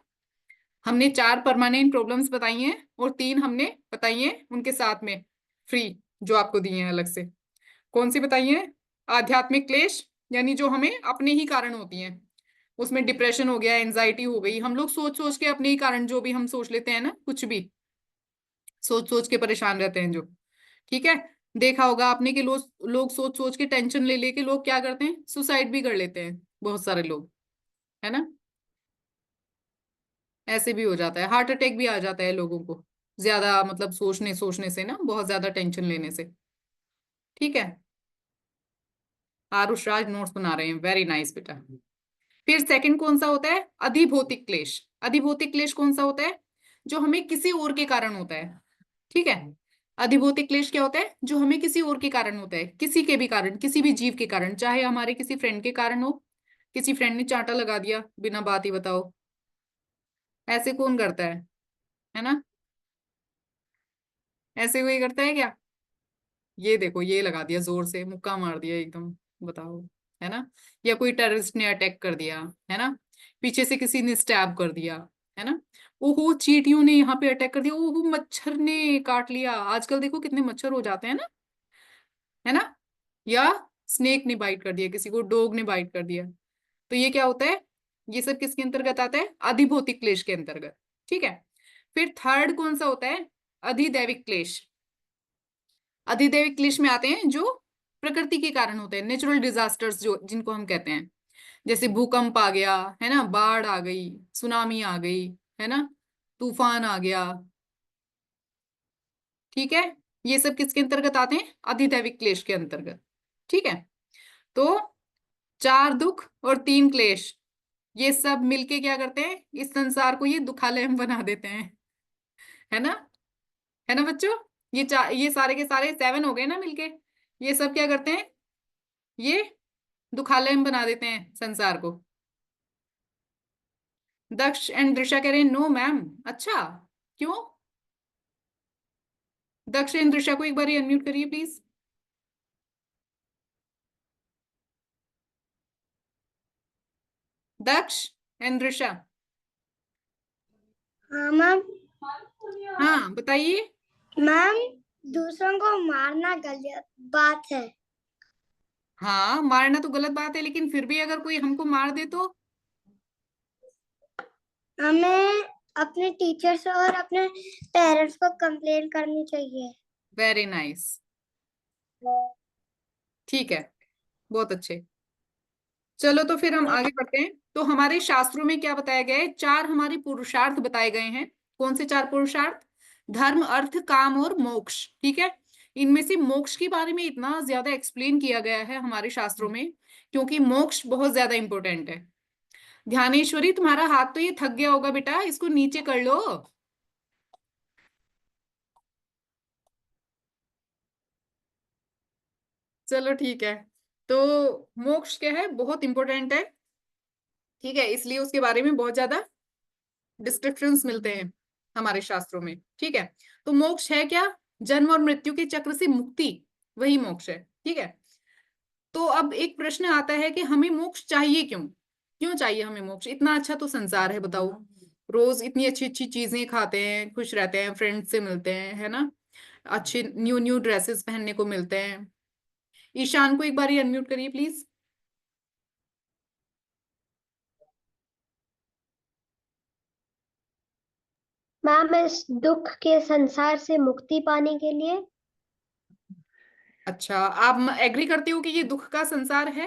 हमने 4 परमानेंट प्रॉब्लम्स बताई हैं और 3 हमने बताई हैं उनके साथ में फ्री, जो आपको दिए हैं अलग से। कौन सी बताई हैं? आध्यात्मिक क्लेश, यानी जो हमें अपने ही कारण होती हैं, उसमें डिप्रेशन हो गया, एंजाइटी हो गई, हम लोग सोच सोच के अपने ही कारण, जो भी हम सोच लेते हैं ना, कुछ भी सोच सोच के परेशान रहते हैं जो, ठीक है। देखा होगा आपने कि लोग सोच सोच के, टेंशन ले लेके लोग क्या करते हैं, सुसाइड भी कर लेते हैं बहुत सारे लोग, है ना। ऐसे भी हो जाता है, हार्ट अटैक भी आ जाता है लोगों को, ज्यादा मतलब सोचने सोचने से ना, बहुत ज्यादा टेंशन लेने से, ठीक है। आरुष राज नोट्स बना रहे हैं, वेरी नाइस बेटा। फिर सेकंड कौन सा होता है? अधिभौतिक क्लेश। अधिभौतिक क्लेश कौन सा होता है? जो हमें किसी और के कारण होता है, ठीक है। अधिभौतिक क्लेश क्या होता है? जो हमें किसी और के कारण होता है, किसी के भी कारण, किसी भी जीव के कारण, चाहे हमारे किसी फ्रेंड के कारण हो, किसी फ्रेंड ने चांटा लगा दिया बिना बात ही बताओ, ऐसे कौन करता है ना। ऐसे कोई करता है क्या? ये देखो, ये लगा दिया जोर से, मुक्का मार दिया एकदम, बताओ, है ना। या कोई टेररिस्ट ने अटैक कर दिया, है ना, पीछे से किसी ने स्टैब कर दिया, है ना। ओहो, चींटियों ने यहाँ पे अटैक कर दिया, ओहो मच्छर ने काट लिया, आजकल देखो कितने मच्छर हो जाते हैं ना, है ना। या स्नेक ने बाइट कर दिया किसी को, डॉग ने बाइट कर दिया, तो ये क्या होता है? ये सब किसके अंतर्गत आता है? अधिभौतिक क्लेश के अंतर्गत, ठीक है। फिर थर्ड कौन सा होता है? अधिदैविक क्लेश। अधिदैविक क्लेश में आते हैं जो प्रकृति के कारण होते हैं, नेचुरल डिजास्टर्स जो जिनको हम कहते हैं, जैसे भूकंप आ गया, है ना, बाढ़ आ गई, सुनामी आ गई, है ना, तूफान आ गया, ठीक है। ये सब किसके अंतर्गत आते हैं? अधिदैविक क्लेश के अंतर्गत, ठीक है। तो 4 दुख और 3 क्लेश, ये सब मिलके क्या करते हैं? इस संसार को ये दुखालय बना देते हैं, है ना, है ना बच्चों। ये सारे के सारे 7 हो गए ना मिलके, ये सब क्या करते हैं? ये दुखालय बना देते हैं संसार को। दक्ष एंड दृषा कह रहे हैं नो मैम। अच्छा, क्यों? दक्ष एंड दृषा को एक बार अनम्यूट करिए प्लीज। दक्ष एंड दृषा, हाँ मैम। हाँ बताइए। मैम, दूसरों को मारना गलत बात है। हाँ, मारना तो गलत बात है, लेकिन फिर भी अगर कोई हमको मार दे तो? हमें अपने टीचर्स और अपने पेरेंट्स को कंप्लेन करनी चाहिए। वेरी नाइस, ठीक है, बहुत अच्छे। चलो तो फिर हम आगे बढ़ते हैं। तो हमारे शास्त्रों में क्या बताया गया है? 4 हमारे पुरुषार्थ बताए गए हैं। कौन से 4 पुरुषार्थ? धर्म, अर्थ, काम और मोक्ष, ठीक है। इनमें से मोक्ष के बारे में इतना ज्यादा एक्सप्लेन किया गया है हमारे शास्त्रों में, क्योंकि मोक्ष बहुत ज्यादा इंपॉर्टेंट है। ध्यानेश्वरी, तुम्हारा हाथ तो ये थक गया होगा बेटा, इसको नीचे कर लो। चलो ठीक है। तो मोक्ष क्या है? बहुत इंपॉर्टेंट है, ठीक है, इसलिए उसके बारे में बहुत ज्यादा डिस्क्रिप्शंस मिलते हैं हमारे शास्त्रों में, ठीक है। तो मोक्ष है क्या? जन्म और मृत्यु के चक्र से मुक्ति, वही मोक्ष है, ठीक है। तो अब एक प्रश्न आता है कि हमें मोक्ष चाहिए क्यों? क्यों चाहिए हमें मोक्ष? इतना अच्छा तो संसार है, बताओ, रोज इतनी अच्छी अच्छी चीजें खाते हैं, खुश रहते हैं, फ्रेंड से मिलते हैं, है ना, अच्छे न्यू न्यू ड्रेसेस पहनने को मिलते हैं। ईशान को एक बार अनम्यूट करिए प्लीज। मैम, इस दुख के संसार से मुक्ति पाने के लिए। अच्छा, आप एग्री करते हो कि ये दुख का संसार है?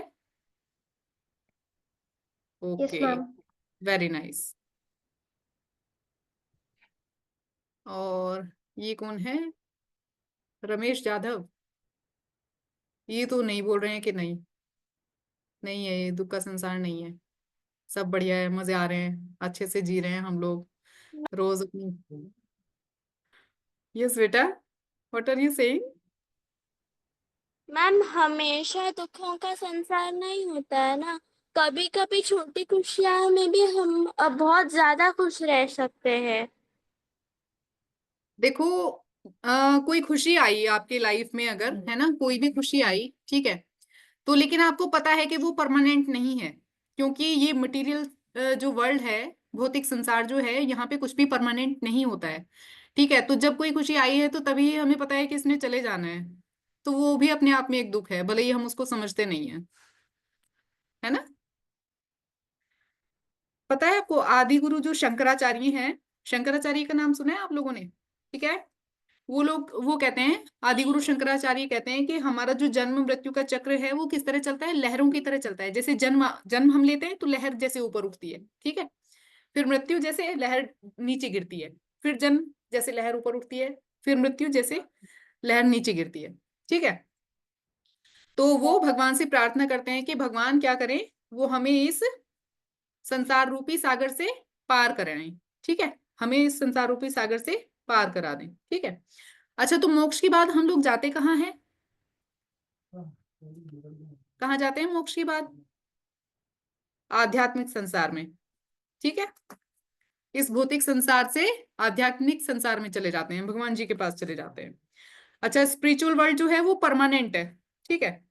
Yes okay, ma'am. Very nice. और ये कौन है? रमेश जाधव। ये तो नहीं बोल रहे हैं कि नहीं, नहीं है, ये दुख का संसार नहीं है, सब बढ़िया है, मजे आ रहे हैं, अच्छे से जी रहे हैं हम लोग रोज अपनी। यस बेटा, what are you saying? Ma'am हमेशा दुखों का संसार नहीं होता है ना, कभी कभी छोटी खुशियां में भी हम बहुत ज्यादा खुश रह सकते हैं। देखो, कोई खुशी आई आपके लाइफ में, अगर है ना, कोई भी खुशी आई, ठीक है, तो लेकिन आपको पता है कि वो परमानेंट नहीं है, क्योंकि ये मटेरियल जो वर्ल्ड है, भौतिक संसार जो है, यहाँ पे कुछ भी परमानेंट नहीं होता है। ठीक है, तो जब कोई खुशी आई है तो तभी हमें पता है कि इसने चले जाना है, तो वो भी अपने आप में एक दुख है, भले ही हम उसको समझते नहीं है, है ना। पता है आपको, आदि गुरु जो शंकराचार्य हैं, शंकराचार्य का नाम सुना है आप लोगों ने? ठीक है, वो लोग वो कहते हैं, आदि गुरु शंकराचार्य कहते हैं कि हमारा जो जन्म मृत्यु का चक्र है वो किस तरह चलता है, लहरों की तरह चलता है। जैसे जन्म जन्म हम लेते हैं तो लहर जैसे ऊपर उठती है, ठीक है, फिर मृत्यु जैसे लहर नीचे गिरती है, फिर जन्म जैसे लहर ऊपर उठती है, फिर मृत्यु जैसे लहर नीचे गिरती है, ठीक है। तो वो भगवान से प्रार्थना करते हैं कि भगवान क्या करें, वो हमें इस संसार रूपी सागर से पार कराएं, ठीक है, हमें इस संसार रूपी सागर से पार करा दें, ठीक है। अच्छा, तो मोक्ष के बाद हम लोग जाते कहाँ हैं? कहाँ जाते हैं मोक्ष के बाद? आध्यात्मिक संसार में, ठीक है, इस भौतिक संसार से आध्यात्मिक संसार में चले जाते हैं, भगवान जी के पास चले जाते हैं। अच्छा, स्पिरिचुअल वर्ल्ड जो है वो परमानेंट है, ठीक है,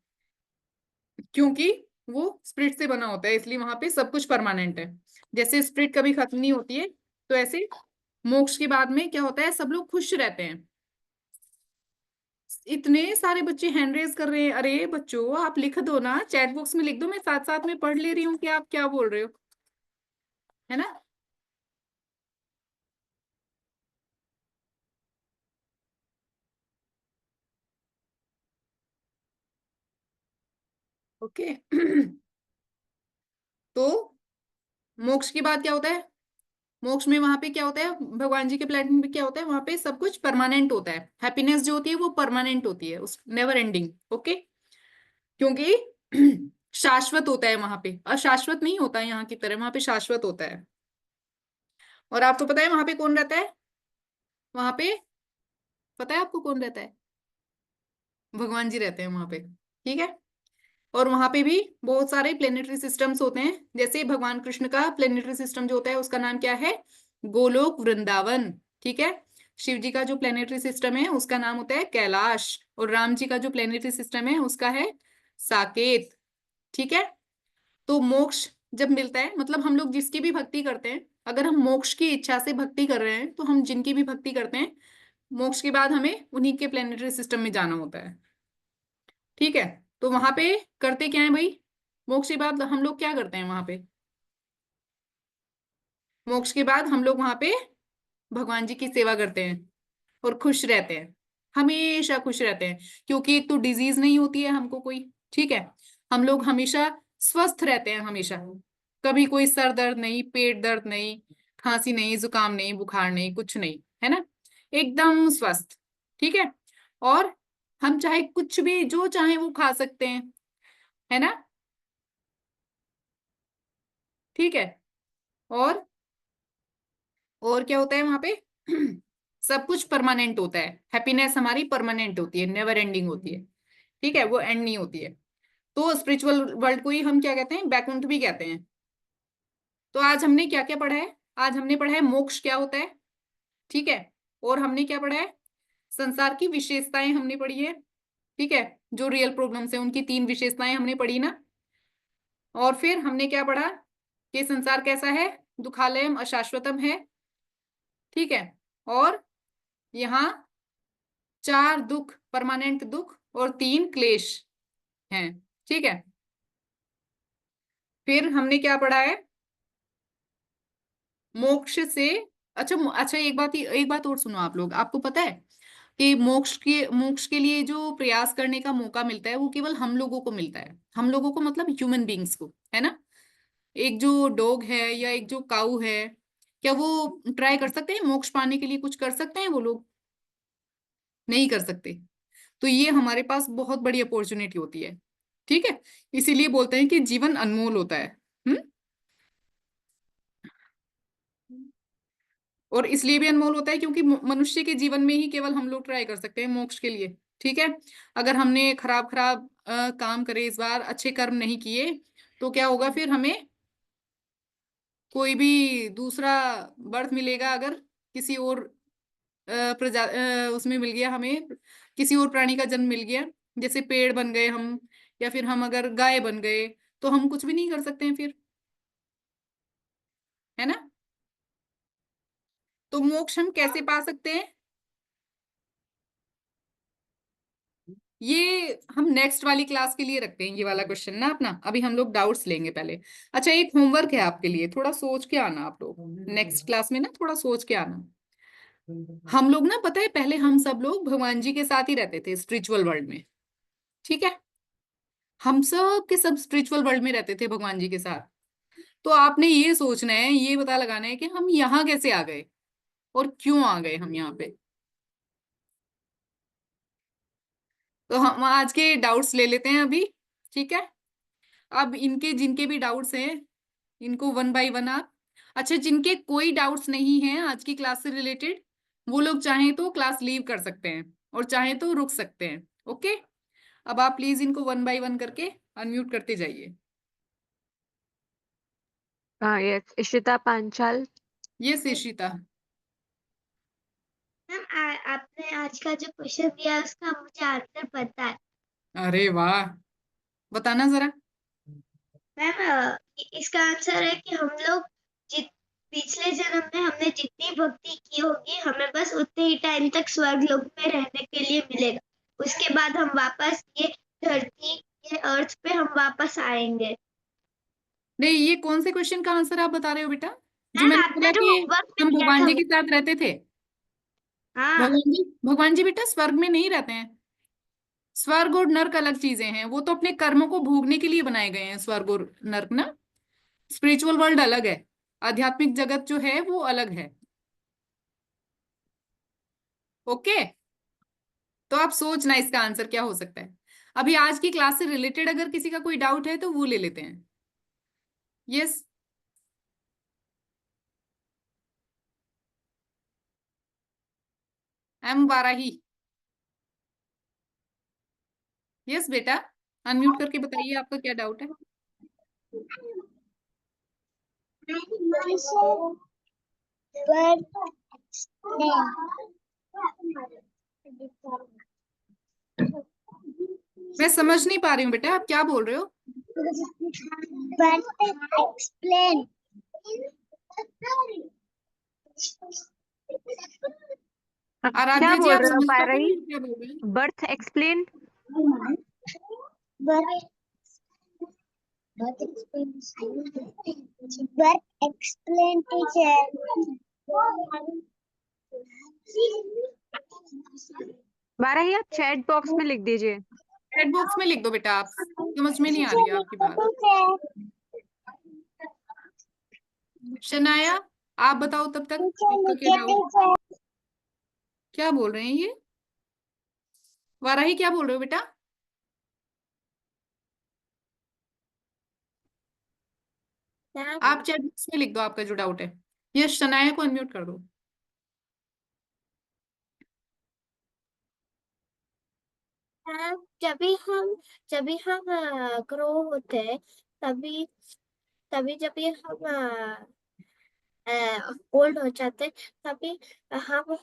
क्योंकि वो स्पिरिट से बना होता है, इसलिए वहां पे सब कुछ परमानेंट है। जैसे स्पिरिट कभी खत्म नहीं होती है, तो ऐसे मोक्ष के बाद में क्या होता है, सब लोग खुश रहते हैं। इतने सारे बच्चे हैंड रेज कर रहे हैं, अरे बच्चों आप लिख दो ना, चैट बॉक्स में लिख दो, मैं साथ साथ में पढ़ ले रही हूँ कि आप क्या बोल रहे हो, है ना। ओके तो मोक्ष के बाद क्या होता है? मोक्ष में वहां पे क्या होता है, भगवान जी के प्लेनेट में क्या होता है, वहां पे सब कुछ परमानेंट होता है, हैप्पीनेस जो होती है वो परमानेंट होती है, उस नेवर एंडिंग, ओके, क्योंकि शाश्वत होता है वहां पे, अशाश्वत नहीं होता है यहाँ की तरह, वहां पे शाश्वत होता है। और आपको पता है वहां पे कौन रहता है? वहां पे पता है आपको कौन रहता है? भगवान जी रहते हैं वहां पे, ठीक है। और वहां पे भी बहुत सारे प्लेनेटरी सिस्टम्स होते हैं, जैसे भगवान कृष्ण का प्लेनेटरी सिस्टम जो होता है उसका नाम क्या है? गोलोक वृंदावन, ठीक है। शिव जी का जो प्लेनेटरी सिस्टम है उसका नाम होता है कैलाश, और राम जी का जो प्लेनेटरी सिस्टम है उसका है साकेत, ठीक है। तो मोक्ष जब मिलता है, मतलब हम लोग जिसकी भी भक्ति करते हैं, अगर हम मोक्ष की इच्छा से भक्ति कर रहे हैं, तो हम जिनकी भी भक्ति करते हैं, मोक्ष के बाद हमें उन्हीं के प्लेनेटरी सिस्टम में जाना होता है, ठीक है। तो वहां पे करते क्या है भाई, मोक्ष के बाद हम लोग क्या करते हैं वहां पे? मोक्ष के बाद हम लोग वहां पे भगवान जी की सेवा करते हैं और खुश रहते हैं, हमेशा खुश रहते हैं, क्योंकि एक तो डिजीज नहीं होती है हमको कोई, ठीक है, हम लोग हमेशा स्वस्थ रहते हैं, हमेशा, कभी कोई सर दर्द नहीं, पेट दर्द नहीं, खांसी नहीं, जुकाम नहीं, बुखार नहीं, कुछ नहीं, है ना, एकदम स्वस्थ, ठीक है। और हम चाहे कुछ भी जो चाहे वो खा सकते हैं, है ना, ठीक है। और और क्या होता है वहां पे? सब कुछ परमानेंट होता है, हैप्पीनेस हमारी परमानेंट होती है, नेवर एंडिंग होती है, ठीक है, वो एंड नहीं होती है। तो स्पिरिचुअल वर्ल्ड को ही हम क्या कहते हैं, बैकुंठ भी कहते हैं। तो आज हमने क्या क्या पढ़ा है? आज हमने पढ़ा है मोक्ष क्या होता है, ठीक है, और हमने क्या पढ़ा है, संसार की विशेषताएं हमने पढ़ी है, ठीक है, जो रियल प्रॉब्लम्स है उनकी 3 विशेषताएं हमने पढ़ी ना। और फिर हमने क्या पढ़ा कि संसार कैसा है, दुखालयम अशाश्वतम है, ठीक है, और यहाँ 4 दुख, परमानेंट दुख, और 3 क्लेश हैं, ठीक है। फिर हमने क्या पढ़ा है, मोक्ष से, अच्छा अच्छा, एक बात और सुनो आप लोग, आपको पता है कि मोक्ष के लिए जो प्रयास करने का मौका मिलता है वो केवल हम लोगों को मिलता है, हम लोगों को मतलब ह्यूमन बींग्स को, है ना। एक जो डॉग है या एक जो काऊ है, क्या वो ट्राई कर सकते हैं मोक्ष पाने के लिए, कुछ कर सकते हैं वो लोग? नहीं कर सकते। तो ये हमारे पास बहुत बड़ी अपॉर्चुनिटी होती है। ठीक है, इसीलिए बोलते हैं कि जीवन अनमोल होता है। और इसलिए भी अनमोल होता है क्योंकि मनुष्य के जीवन में ही केवल हम लोग ट्राई कर सकते हैं मोक्ष के लिए। ठीक है, अगर हमने खराब खराब काम करे, इस बार अच्छे कर्म नहीं किए, तो क्या होगा फिर? हमें कोई भी दूसरा बर्थ मिलेगा, अगर किसी और उसमें मिल गया हमें, किसी और प्राणी का जन्म मिल गया, जैसे पेड़ बन गए हम, या फिर हम अगर गाय बन गए, तो हम कुछ भी नहीं कर सकते हैं फिर, है ना? तो मोक्ष हम कैसे पा सकते हैं, ये हम नेक्स्ट वाली क्लास के लिए रखते हैं, ये वाला क्वेश्चन ना अपना। अभी हम लोग डाउट्स लेंगे पहले। अच्छा, एक होमवर्क है आपके लिए, थोड़ा सोच के आना आप लोग नेक्स्ट क्लास में ना, थोड़ा सोच के आना। हम लोग ना, पता है, पहले हम सब लोग भगवान जी के साथ ही रहते थे स्पिरिचुअल वर्ल्ड में। ठीक है, हम सब के सब स्पिरिचुअल वर्ल्ड में रहते थे भगवान जी के साथ। तो आपने ये सोचना है, ये पता लगाना है कि हम यहाँ कैसे आ गए और क्यों आ गए हम यहाँ पे। तो हम आज के डाउट्स ले लेते हैं अभी। ठीक है, अब इनके जिनके भी डाउट्स हैं, इनको वन बाय वन आप। अच्छा, जिनके कोई डाउट्स नहीं हैं आज की क्लास से रिलेटेड, वो लोग चाहें तो क्लास लीव कर सकते हैं और चाहें तो रुक सकते हैं। ओके, अब आप प्लीज इनको वन बाय वन करके अनम्यूट करते जाइए। Yes, Ishita Panchal. Yes Ishita. Ma'am आपने आज का जो क्वेश्चन दिया है उसका मुझे आंसर पता है। अरे वाह, बताना जरा। मैम इसका आंसर है कि हम लोग पिछले जन्म में हमने जितनी भक्ति की होगी, हमें बस उतने ही टाइम तक स्वर्ग लोक में रहने के लिए मिलेगा। उसके बाद हम वापस ये धरती के अर्थ पे हम वापस आएंगे। नहीं, ये कौन से क्वेश्चन का आंसर आप बता रहे हो बेटा? जो मैम मैंने आपने बोला जो कि होमवर्क में हम दिया भगवान था जी के साथ रहते थे। हाँ भगवान जी बेटा स्वर्ग में नहीं रहते हैं। स्वर्ग और नर्क अलग चीजें हैं, वो तो अपने कर्मों को भोगने के लिए बनाए गए हैं, स्वर्ग और नर्क ना। स्पिरिचुअल वर्ल्ड अलग है, आध्यात्मिक जगत जो है वो अलग है। ओके, तो आप सोचना इसका आंसर क्या हो सकता है। अभी आज की क्लास से रिलेटेड अगर किसी का कोई डाउट है तो वो ले लेते हैं। Yes, M Varahi. यस बेटा, अनम्यूट करके बताइए आपका क्या डाउट है। मैं समझ नहीं पा रही हूँ बेटा, आप क्या बोल रहे हो? एक्सप्लेन। क्या आराध्या जी, बोल आप रहे हो समझ पा रही पायराही? हैं क्या बोल रहे हैं? Birth explain. Explain teacher. पायराही, आप चैट बॉक्स में लिख दीजिए। चैट बॉक्स में लिख दो बेटा, आप समझ में नहीं आ रही है आपकी बात। शनाया, आप बताओ तब तक आपका क्या डाउट, क्या बोल रहे हैं ये? वाराही, क्या बोल रहे हो बेटा? आप चैट बॉक्स में लिख दो आपका जो डाउट है। यस, शनाया को अनम्यूट कर दो। जब भी हम ग्रो होते हैं, तभी तभी जब भी हम ओल्ड हो जाते हैं, तभी हम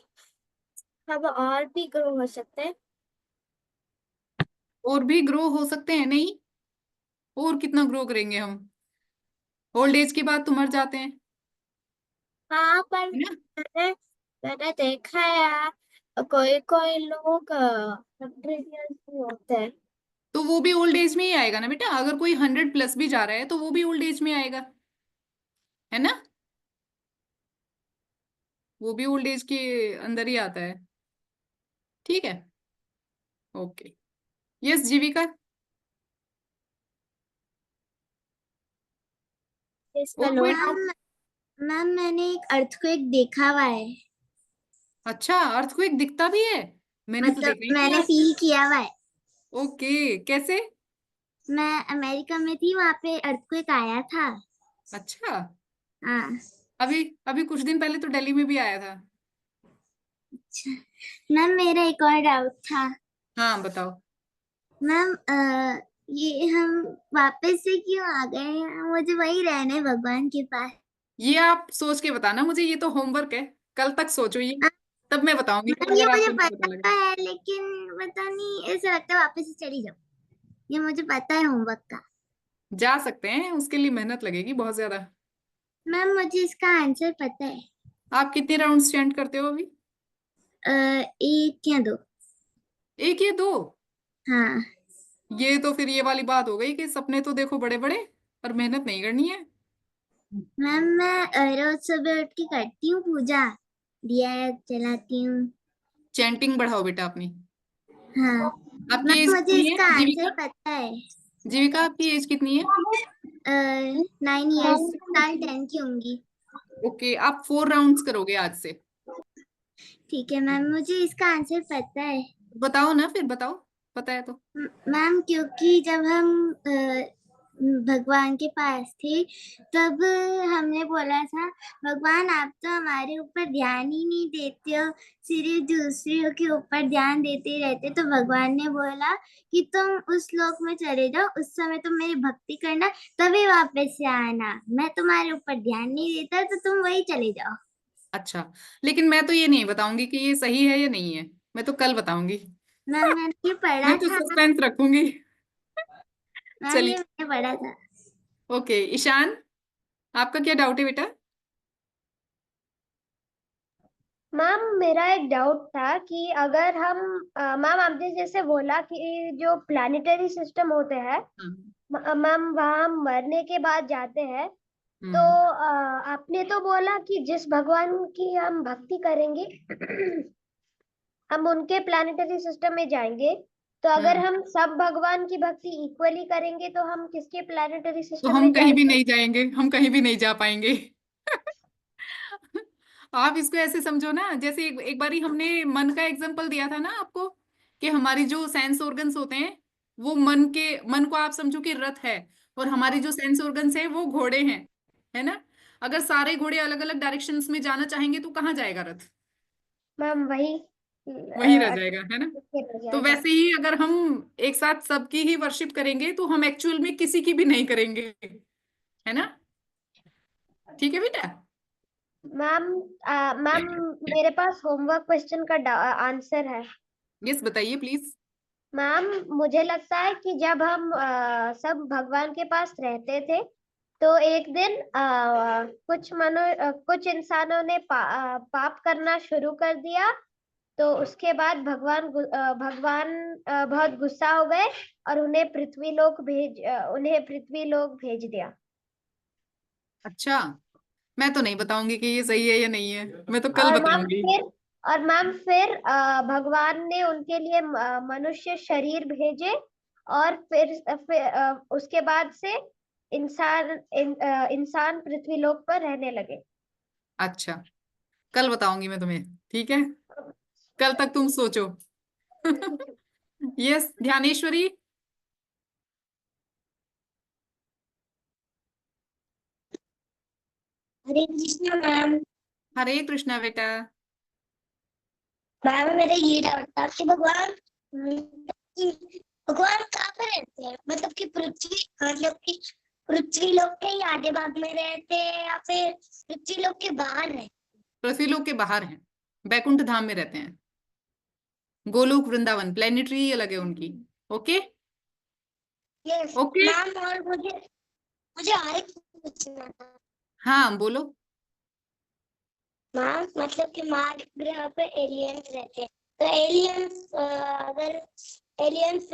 और भी ग्रो हो सकते हैं। और भी ग्रो हो सकते हैं? नहीं, और कितना ग्रो करेंगे हम? ओल्ड एज के बाद तो मर जाते हैं, हाँ, पर है ना? मैंने देखा है कोई कोई लोग 100 years भी होते हैं। तो वो भी ओल्ड एज में ही आएगा ना बेटा, अगर कोई 100 प्लस भी जा रहा है तो वो भी ओल्ड एज में आएगा, है ना? वो भी ओल्ड एज के अंदर ही आता है। ठीक है, ओके। यस जीविका। और कोई doubt? मैम मैंने एक अर्थक्वेक देखा हुआ है। अच्छा, अर्थक्वेक दिखता भी है? मैंने तो मतलब देखा ही नहीं मैंने आज फील किया हुआ है। ओके कैसे मैं अमेरिका में थी, वहां पे अर्थक्वेक आया था। अच्छा हाँ। अभी अभी कुछ दिन पहले तो दिल्ली में भी आया था अच्छा मैम, मेरा एक और डाउट था। हाँ बताओ मैम ये हम वापस से क्यों आ गए हैं? मुझे वही रहना है भगवान के पास। ये आप सोच के बताना मुझे ये तो होमवर्क है कल तक सोचो ये तब मैं बताऊंगी मैम ये अगर मुझे आपको नहीं पता लग पता रहा है, लेकिन पता नहीं, ऐसा लगता है वापस से चली जाओ। ये मुझे पता है होमवर्क का। जा सकते हैं उसके लिए मेहनत लगेगी बहुत ज्यादा मैम मुझे इसका आंसर पता है। आप कितने राउंड स्टैंड करते हो अभी एक या दो। एक या दो हाँ ये तो फिर ये वाली बात हो गई कि सपने तो देखो बड़े बड़े पर मेहनत नहीं करनी है मैम, मैं रोज सुबह उठ के करती हूँ पूजा, दिया जलाती हूँ। चैंटिंग बढ़ाओ बेटा अपनी हाँ आपकी मैम, एज मुझे कितनी इसका है आंसर जीविका पता है। जीविका आपकी एज कितनी है 9 इयर्स, साल 10 की होंगी। ओके आप 4 राउंड्स करोगे आज से ठीक है मैम, मुझे इसका आंसर पता है। बताओ ना फिर बताओ पता है तो मैम क्योंकि जब हम भगवान के पास थे, तब हमने बोला था, भगवान आप तो हमारे ऊपर ध्यान ही नहीं देते हो, सिर्फ दूसरों के ऊपर ध्यान देते रहते। तो भगवान ने बोला कि तुम उस लोक में चले जाओ, उस समय तुम मेरी भक्ति करना, तभी वापस से आना। मैं तुम्हारे ऊपर ध्यान नहीं देता तो तुम वही चले जाओ। अच्छा लेकिन मैं तो ये नहीं बताऊंगी कि ये सही है या नहीं है मैं तो कल बताऊंगी मैम मैंने ये पढ़ा मैं तो था। सस्पेंस रखूंगी मैम ये चलिए मैंने पढ़ा था। ओके ईशान आपका क्या डाउट है बेटा मैम मेरा एक डाउट था कि अगर हम मैम आपने जैसे बोला कि जो प्लानिटरी सिस्टम होते हैं मैम वहाँ हम मरने के बाद जाते हैं, तो आपने तो बोला कि जिस भगवान की हम भक्ति करेंगे हम उनके प्लानिटरी सिस्टम में जाएंगे। तो अगर हम सब भगवान की भक्ति इक्वली करेंगे तो हम किसके प्लानिटरी तो सिस्टम हम में कहीं भी जाएंगे? नहीं जाएंगे हम कहीं भी नहीं जा पाएंगे आप इसको ऐसे समझो ना जैसे एक बारी हमने मन का एग्जांपल दिया था ना आपको कि हमारी जो सेंस ऑर्गन्स होते हैं वो मन को आप समझो कि रथ है और हमारी जो सेंस ऑर्गन्स हैं वो घोड़े हैं है ना अगर सारे घोड़े अलग अलग डायरेक्शंस में जाना चाहेंगे तो कहाँ जाएगा रथ मैम वही वहीं रह जाएगा है ना रह तो जाएगा। वैसे ही अगर हम एक साथ सबकी ही वर्शिप करेंगे तो हम एक्चुअल में किसी की भी नहीं करेंगे है ना ठीक है बेटा मैम मैम मेरे पास होमवर्क क्वेश्चन का आंसर है। यस बताइए प्लीज मैम मुझे लगता है कि जब हम सब भगवान के पास रहते थे, तो एक दिन कुछ इंसानों ने पाप करना शुरू कर दिया। तो उसके बाद भगवान बहुत गुस्सा हो गए और उन्हें पृथ्वी लोक भेज दिया। अच्छा मैं तो नहीं बताऊंगी कि ये सही है या नहीं है मैं तो कल और मैम बताऊंगी फिर और मैम फिर भगवान ने उनके लिए मनुष्य शरीर भेजे, और फिर उसके बाद से इंसान पृथ्वी लोक पर रहने लगे। अच्छा कल बताऊंगी मैं तुम्हें ठीक है कल तक तुम सोचो यस ध्यानेश्वरी हरे कृष्णा मैम। हरे कृष्णा बेटा मैम मेरा ये डाउट था कि भगवान कहाँ पर रहते हैं? मतलब कि पृथ्वी लोक के ही आधे भाग में रहते हैं, या फिर पृथ्वी लोक के बाहर रहते पृथ्वीलोक के बाहर हैं बैकुंठ धाम में रहते हैं गोलोक वृंदावन प्लेनेटरी अलग है उनकी ओके हैं? यस ओके मैम, और मुझे मुझे और एक पूछना था। हाँ बोलो मैम मतलब कि मार्स ग्रह पे एलियंस रहते हैं, तो एलियंस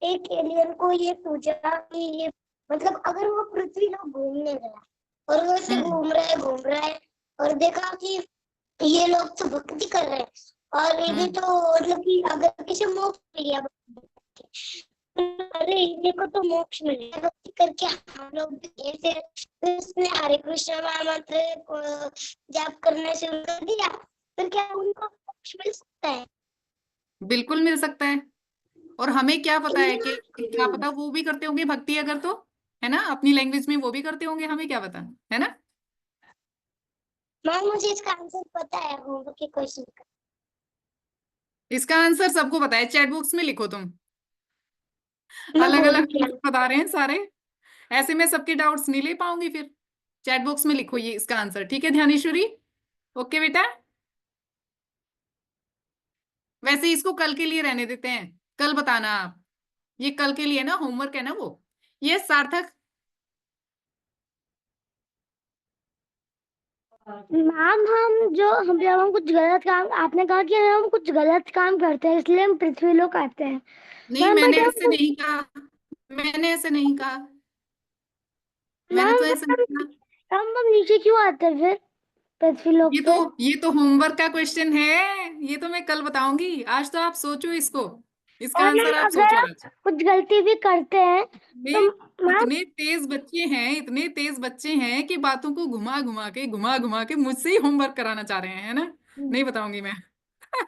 एक एलियन को ये पूछा कि ये मतलब अगर वो पृथ्वी लोग घूमने गया और वो ऐसे घूम रहा है और देखा कि ये लोग तो भक्ति कर रहे हैं और ये तो मतलब कि अगर किसी मोक्ष मिल गया, अरे इनको तो मोक्ष मिल गया भक्ति करके, हम लोग भी ऐसे, तो उसने हरे कृष्ण मंत्र जाप करना शुरू कर दिया, फिर क्या उनको मोक्ष मिल सकता है? बिल्कुल मिल सकता है। और हमें क्या पता है कि क्या पता वो भी करते होंगे भक्ति, अगर तो है ना, अपनी लैंग्वेज में वो भी करते होंगे, हमें क्या पता, है ना। मैम मुझे इसका आंसर पता है होमवर्क के क्वेश्चन का। इसका आंसर सबको पता है, चैट बॉक्स में लिखो तुम। मैं अलग बोल अलग दिया। बता रहे हैं सारे, ऐसे मैं सबके डाउट्स नहीं ले पाऊंगी फिर। चैट बॉक्स में लिखो ये इसका आंसर, ठीक है ध्यानेश्वरी। ओके बेटा, वैसे इसको कल के लिए रहने देते हैं, कल बताना आप। ये कल के लिए ना, होमवर्क है ना वो। ये सार्थक, मैम हम जब हम कुछ गलत काम, आपने कहा कि हम कुछ गलत काम करते हैं इसलिए हम पृथ्वी लोक आते हैं। नहीं मैम मैंने बट ऐसे नहीं कहा, मैंने ऐसे नहीं कहा, मैंने मैम तो ऐसे नहीं कहा। हम नीचे क्यों आते हैं फिर पृथ्वी लोक ये तो पे? ये तो होमवर्क का क्वेश्चन है, ये तो मैं कल बताऊंगी, आज तो आप सोचो इसको, इसका और आंसर मैम आप अगर सोचो हम आज। कुछ गलती भी करते हैं तो में मैम, इतने तेज बच्चे हैं, इतने तेज बच्चे हैं कि बातों को घुमा घुमा के मुझसे ही होमवर्क कराना चाह रहे हैं, है ना। नहीं बताऊंगी मैं।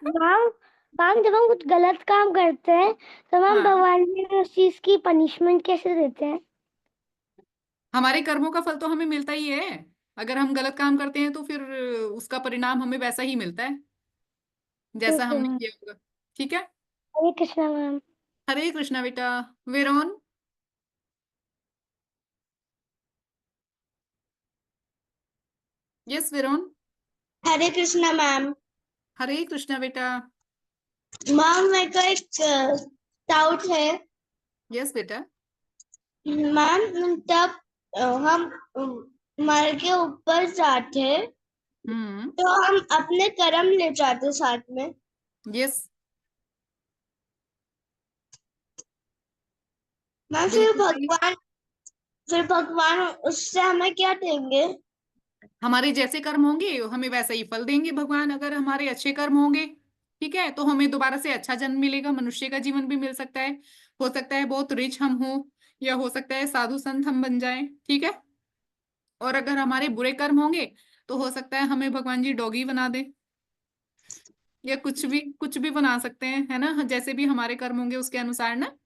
मैम मैम जब हम कुछ गलत काम करते हैं तो मैम हाँ, भगवान जी हमें उस चीज की पनिशमेंट कैसे देते हैं? हमारे कर्मों का फल तो हमें मिलता ही है। अगर हम गलत काम करते हैं तो फिर उसका परिणाम हमें वैसा ही मिलता है, जैसा ठीक है हमने मैम। किया होगा। ठीक है। हरे कृष्णा मैम। हरे कृष्णा बेटा। वेरोन, यस वेरोन। हरे कृष्णा मैम। हरे कृष्णा बेटा। मैम मेरे को एक डाउट है। यस बेटा। मैम तब हम मर के ऊपर जाते हैं हम्म। तो हम अपने कर्म ले जाते साथ में। यस, मैम बिल्कुल सही। फिर भगवान उससे हमें क्या देंगे? हमारे जैसे कर्म होंगे हमें वैसा ही फल देंगे भगवान। अगर हमारे अच्छे कर्म होंगे, ठीक है, तो हमें दोबारा से अच्छा जन्म मिलेगा, मनुष्य का जीवन भी मिल सकता है। हो सकता है बहुत रिच हम हो, या हो सकता है साधु संत हम बन जाएं, ठीक है। और अगर हमारे बुरे कर्म होंगे तो हो सकता है हमें भगवान जी डॉगी बना दे, या कुछ भी बना सकते हैं, है ना, जैसे भी हमारे कर्म होंगे उसके अनुसार ना।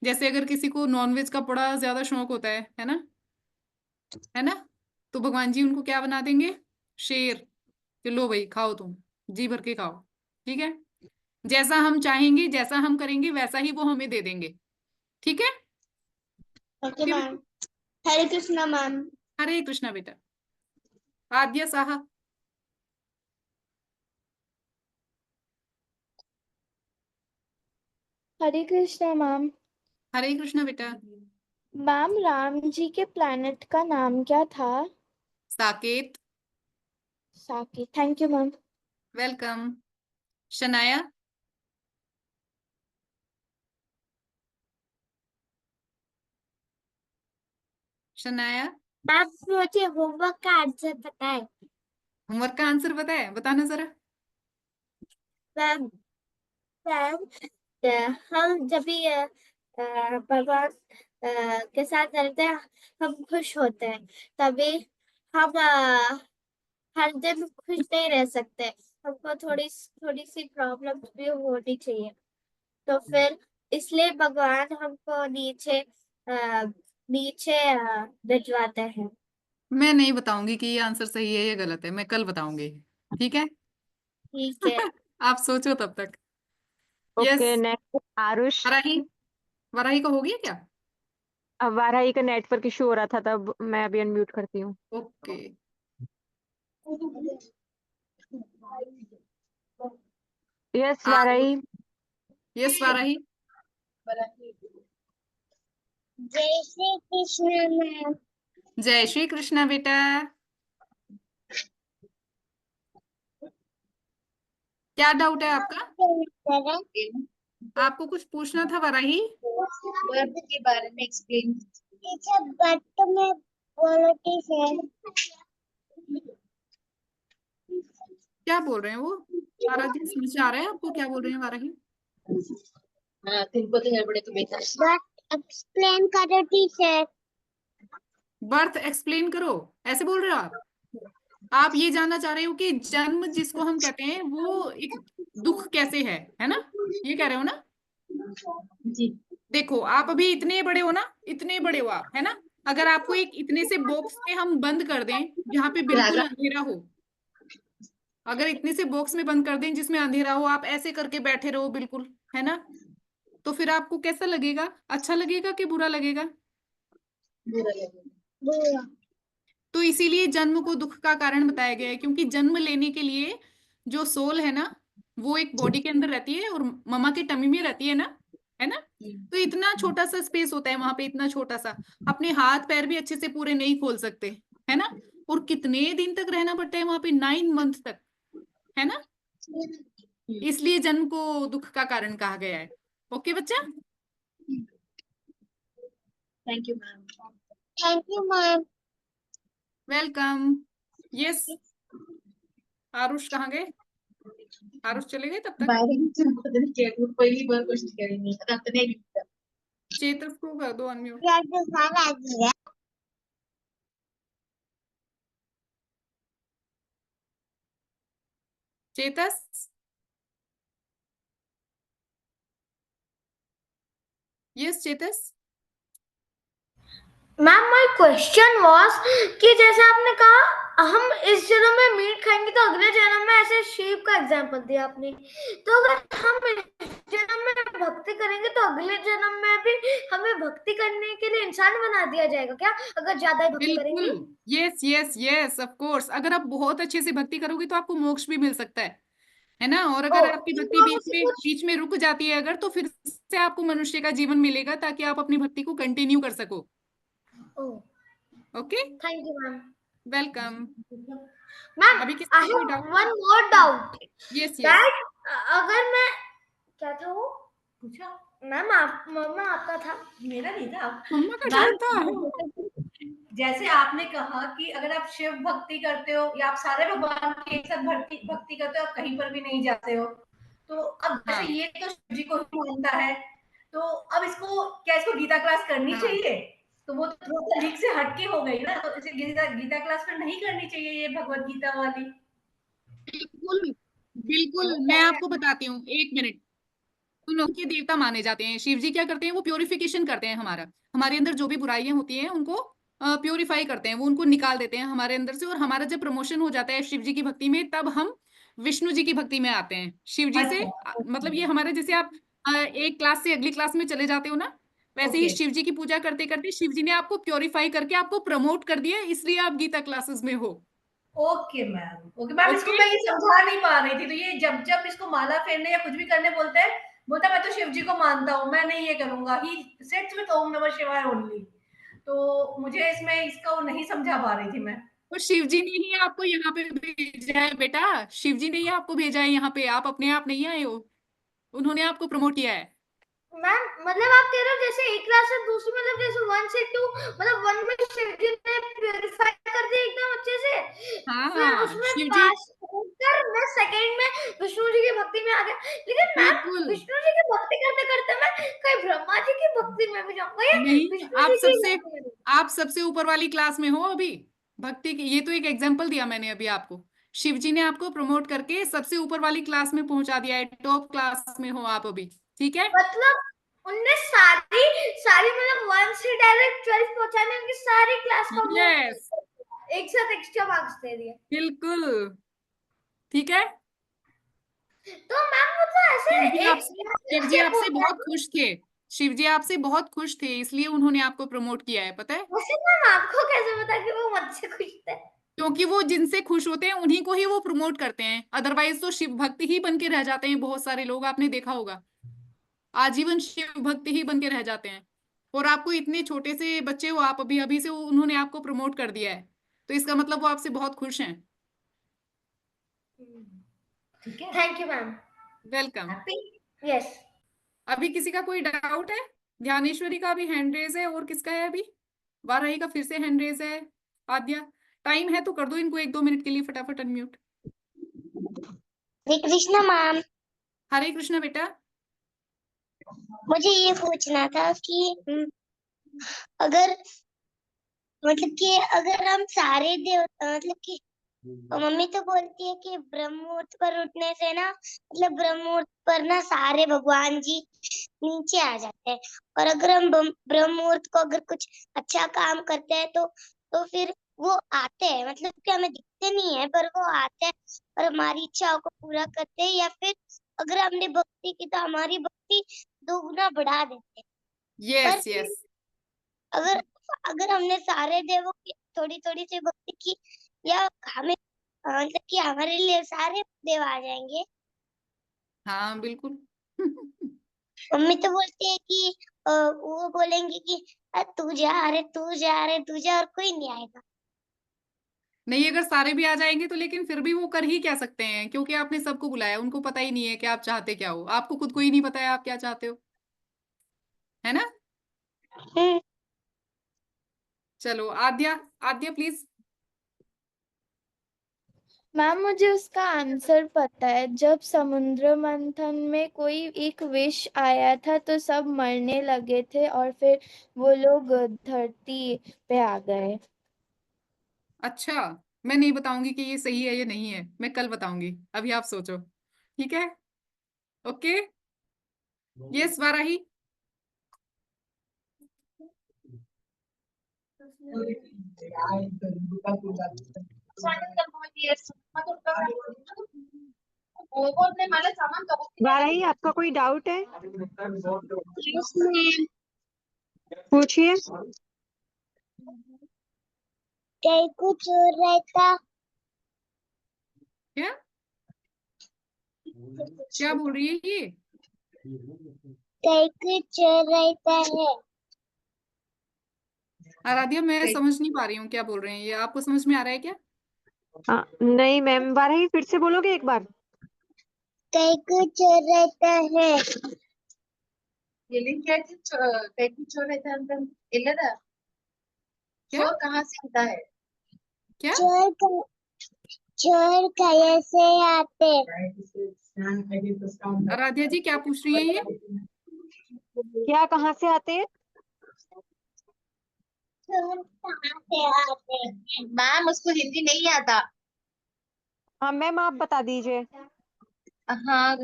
जैसे अगर किसी को नॉनवेज का बड़ा ज्यादा शौक होता है ना, है ना, तो भगवान जी उनको क्या बना देंगे, शेर, कि लो भाई खाओ तुम, जी भर के खाओ, ठीक है। जैसा हम चाहेंगे, जैसा हम करेंगे वैसा ही वो हमें दे देंगे, ठीक है। Okay okay ma'am. बेटा? हरे कृष्णा मैम। हरे कृष्णा बेटा। आद्या साहा। हरे कृष्णा मैम। हरे कृष्णा बेटा। मैम राम जी के प्लैनेट का नाम क्या था? साकेत। साकी। Thank you ma'am. Welcome. Shanaya. Shanaya, ma'am मुझे होमवर्क का आंसर पता है। होमवर्क का आंसर पता है, बताना जरा। मैम मैम हम जब भी भगवान के साथ रहते हैं हम खुश होते हैं। तभी हम हर दिन खुश नहीं रह सकते। हमको थोड़ी थोड़ी सी प्रॉब्लम भी होनी चाहिए। तो फिर इसलिए भगवान हमको नीचे भिजवाते हैं। मैं नहीं बताऊंगी कि ये आंसर सही है या गलत है, मैं कल बताऊंगी, ठीक है। ठीक है। आप सोचो तब तक। Yes. Okay, next Aarush. Varahi, Varahi का हो गया क्या? अब वाराही का नेटवर्क इशू हो रहा था, तब मैं अभी अनम्यूट करती हूँ। Okay. Yes Varahi. Yes Varahi. जय श्री कृष्ण मैम। जय श्री कृष्णा बेटा। क्या डाउट है आपका? आपको कुछ पूछना था वाराही? बर्थ के बारे में एक्सप्लेन। टीचर बर्थ में पॉलिटिक्स है। क्या बोल रहे हैं वो? वाराही समझ में आ रहा है आपको क्या बोल रहे हैं वाराही? हाँ तुमको तो गड़बड़े तो बेटा। बर्थ एक्सप्लेन करो टीचर। बर्थ एक्सप्लेन करो, ऐसे बोल रहे हो आप? आप ये जानना चाह रहे हो कि जन्म जिसको हम कहते हैं वो एक दुख कैसे है ना? ये कह रहे हो ना? जी। देखो आप अभी इतने बड़े हो ना, इतने बड़े हो आप, है ना? अगर आपको एक इतने से बॉक्स में हम बंद कर दें जहाँ पे बिल्कुल अंधेरा हो, अगर इतने से बॉक्स में बंद कर दें जिसमें अंधेरा हो, आप ऐसे करके बैठे रहो बिल्कुल, है ना? तो फिर आपको कैसा लगेगा? अच्छा लगेगा कि बुरा लगेगा? बुरा। तो इसीलिए जन्म को दुख का कारण बताया गया है, क्योंकि जन्म लेने के लिए जो सोल है ना, वो एक बॉडी के अंदर रहती है और मम्मा के टमी में रहती है ना, है ना? तो इतना छोटा सा स्पेस होता है वहां पे, इतना छोटा सा, अपने हाथ पैर भी अच्छे से पूरे नहीं खोल सकते, है ना? और कितने दिन तक रहना पड़ता है वहां पे, 9 मंथ तक, है ना? इसलिए जन्म को दुख का कारण कहा गया है। ओके बच्चा, thank you ma'am. Thank you ma'am. Welcome. Yes, Aarush कहाँ गए? आरुष चले गए तब तक? पहली बार क्वेश्चन करेंगे। चेतस को कर दो unmute. Chetas, yes Chetas. Ma'am my question was कि जैसे आपने कहा हम इस जन्म में मीट खाएंगे तो अगले जन्म में ऐसे शेप का एग्जांपल दिया आपने, तो अगर हम इस जन्म में भक्ति करेंगे तो अगले जन्म में भी हमें भक्ति करने के लिए इंसान बना दिया जाएगा क्या, अगर ज्यादा ही भक्ति करेंगे? बिल्कुल, yes yes yes, of course. अगर आप बहुत अच्छे से भक्ति करोगे तो आपको मोक्ष भी मिल सकता है ना? और अगर आपकी भक्ति बीच में रुक जाती है अगर, तो फिर से आपको मनुष्य का जीवन मिलेगा ताकि आप अपनी भक्ति को कंटिन्यू कर सको। Okay, thank you ma'am. Welcome. Ma'am अभी किसी आई को कोई have doubt? One more doubt yes yes. That अगर मैं क्या था वो पूछा मैम, आप मम्मा आपका था, मेरा नहीं था। मम्मा का डाउट था। जैसे आपने कहा कि अगर आप शिव भक्ति करते हो या आप सारे भगवान की एक साथ भक्ति करते हो, आप कहीं पर भी नहीं जाते हो, तो अब जैसे ये तो शिव जी को ही मानता है, तो अब इसको गीता क्लास करनी चाहिए? तो वो तो थोड़ा लीक से हटके हो गई ना, तो इसे गीता क्लास पर नहीं करनी चाहिए ये भगवत गीता वाली? बिल्कुल बिल्कुल, मैं आपको बताती हूँ, एक मिनट। उनके देवता माने जाते हैं। शिव जी क्या करते हैं? वो प्योरिफिकेशन करते हैं हमारे अंदर जो भी बुराइयां होती हैं उनको प्योरीफाई करते हैं, वो उनको निकाल देते हैं हमारे अंदर से। और हमारा जब प्रमोशन हो जाता है शिव जी की भक्ति में, तब हम विष्णु जी की भक्ति में आते हैं शिव जी से। मतलब ये हमारे जैसे आप एक क्लास से अगली क्लास में चले जाते हो ना, वैसे ही शिव जी की पूजा करते करते शिव जी ने आपको प्योरीफाई करके आपको प्रमोट कर दिया, इसलिए आप गीता क्लासेस में हो। ओके मैम, इसको मैं ये समझा नहीं पा रही थी। तो ये जब इसको माला फेरने या कुछ भी करने बोलते हैं, बोलता मैं तो शिव जी को मानता हूँ, मैं नहीं ये करूंगा, ही सिट्स विद ओम नमः शिवाय ओनली। तो मुझे इसमें इसका वो नहीं समझा पा रही थी मैं। तो शिव जी ने ही आपको यहाँ पे भेजा है बेटा, शिव जी ने ही आपको भेजा है यहाँ पे, आप अपने आप नहीं आए हो, उन्होंने आपको प्रमोट किया है। मैम मतलब आप कह रहे हो जैसे एक क्लास से दूसरी, मतलब जैसे 1 से 2, मतलब 1 में शिव जी ने प्यूरिफाई कर दिया एकदम अच्छे से, फिर उसमें शिव जी पास होकर मैं सेकंड में विष्णु जी की भक्ति में आ गया। लेकिन मैम बिल्कुल विष्णु जी की भक्ति करते करते मैं कहीं ब्रह्मा जी की भक्ति में भी जाऊंगा या नहीं, विष्णु जी की? आप सबसे ऊपर वाली क्लास में हो अभी भक्ति की। ये तो एक एग्जांपल दिया मैंने अभी आपको। शिव जी ने आपको प्रमोट करके सबसे ऊपर वाली क्लास में पहुंचा दिया है, टॉप क्लास में हो आप अभी, ठीक है? मतलब उनने सारी मतलब 1 से डायरेक्ट 12 पहुंचाने उनकी सारी क्लास को यस, एक साथ एक्स्ट्रा मार्क्स दे दिए। बिल्कुल, ठीक है। तो मैम मतलब ऐसे शिव जी आपसे बहुत खुश थे, शिव जी आपसे बहुत खुश थे, इसलिए उन्होंने आपको प्रमोट किया है, पता है? वैसे मैम आपको कैसे पता कि वो मुझसे खुश थे? क्योंकि वो जिनसे खुश होते हैं उन्हीं को ही वो प्रमोट करते हैं, अदरवाइज तो शिव भक्त ही बन के रह जाते हैं बहुत सारे लोग, आपने देखा होगा, आजीवन शिव भक्त ही बन के रह जाते हैं। और आपको इतने छोटे से बच्चे हो आप, अभी अभी से उन्होंने आपको प्रमोट कर दिया है, तो इसका मतलब वो आपसे बहुत खुश हैं। ठीक है, thank you ma'am. Welcome. Yes. अभी किसी का कोई डाउट है? ध्यानेश्वरी का भी हैंड रेज है, और किसका है अभी? वाराही का फिर से हैंड रेज है। आद्या, टाइम है तो कर दो इनको 1-2 मिनट के लिए फटाफट अनम्यूट। हरे कृष्णा मैम। हरे कृष्णा बेटा। मुझे ये पूछना था कि अगर मतलब कि अगर हम सारे देव मतलब कि और मम्मी तो बोलती है कि ब्रह्म मुहूर्त पर उठने से ना मतलब ब्रह्म मुहूर्त पर ना सारे भगवान जी नीचे आ जाते हैं। और अगर हम ब्रह्म मुहूर्त को अगर कुछ अच्छा काम करते हैं तो फिर वो आते हैं, मतलब कि हमें दिखते नहीं है पर वो आते हैं और हमारी इच्छाओं को पूरा करते हैं, या फिर अगर हमने भक्ति की तो हमारी भक्ति दोगुना बढ़ा देते हैं। पर यस फिर यस अगर अगर हमने सारे देवों की थोड़ी थोड़ी सी भक्ति की, या हमें मतलब कि हमारे लिए सारे देव आ जाएंगे। हाँ बिल्कुल मम्मी तो बोलती है कि वो बोलेंगे कि तू जा, अरे तू जा, अरे तू जा, और कोई नहीं आएगा। नहीं, अगर सारे भी आ जाएंगे तो लेकिन फिर भी वो कर ही क्या सकते हैं, क्योंकि आपने सबको बुलाया, उनको पता ही नहीं है कि आप चाहते क्या हो, आपको खुद को ही नहीं पता है आप क्या चाहते हो, है ना। हम्म, चलो आद्या, आद्या प्लीज। मैम मुझे उसका आंसर पता है। जब समुद्र मंथन में कोई एक विष आया था तो सब मरने लगे थे और फिर वो लोग धरती पे आ गए। अच्छा, मैं नहीं बताऊंगी कि ये सही है या नहीं है, मैं कल बताऊंगी, अभी आप सोचो, ठीक है। Okay, yes Varahi. वाराही, आपका कोई डाउट है? yes, ma'am। पूछिए। कहीं कुछ चोर रहता, क्या क्या बोल रही है ये? कहीं कुछ चोर रहता है। आराध्या, मैं समझ नहीं पा रही हूँ क्या बोल रहे हैं ये, आपको समझ में आ रहा है क्या? नहीं मैम, वाराही फिर से बोलोगे एक बार? कहीं कुछ चोर रहता है। क्या कहाँ से आता है? क्या चोर कैसे आते? आराध्या जी क्या पूछ रही है ये? क्या कहाँ से आते हैं? चोर कहाँ से आते? मैम उसको हिंदी नहीं आता। हाँ मैम, आप बता दीजिए। हाँ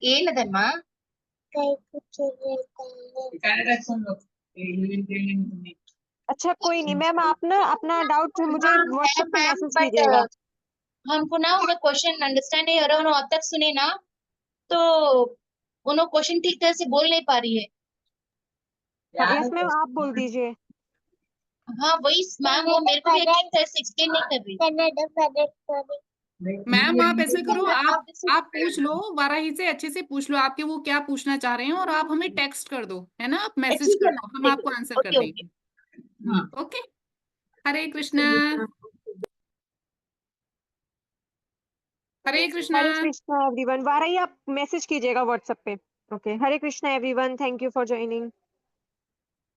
ಏನದಮ್ಮ कहीं कुछ चोर रहता है। अच्छा कोई नहीं मैम, आप ना अपना डाउट मुझे हाँ है व्हाट्सएप पे मैम, मैसेज बट कीजिएगा। हमको ना उनका क्वेश्चन अंडरस्टैंड नहीं हो रहा, उन्होंने अब तक सुने ना, तो उन्होंने क्वेश्चन ठीक तरह से बोल नहीं पा रही है। यस मैम, आप बोल दीजिए। हाँ वही मैम, वो मेरे को भी अच्छी तरह से एक्सप्लेन नहीं कर रही। कन्नड़ कन्नड़ मैम आप ऐसे करो, आप आप पूछ लो वाराही से, अच्छे से पूछ लो आपके वो क्या पूछना चाह रहे हैं, और आप हमें टेक्स्ट कर दो, है ना, आप मैसेज ठीक कर है दो, हम मैम, आपको आंसर कर ओके ओके। देंगे। हाँ ओके, हरे कृष्णा, हरे कृष्णा। हरे कृष्णा एवरीवन। वाराही आप मैसेज कीजिएगा व्हाट्सएप पे। Okay, Hare Krishna everyone, thank you for joining.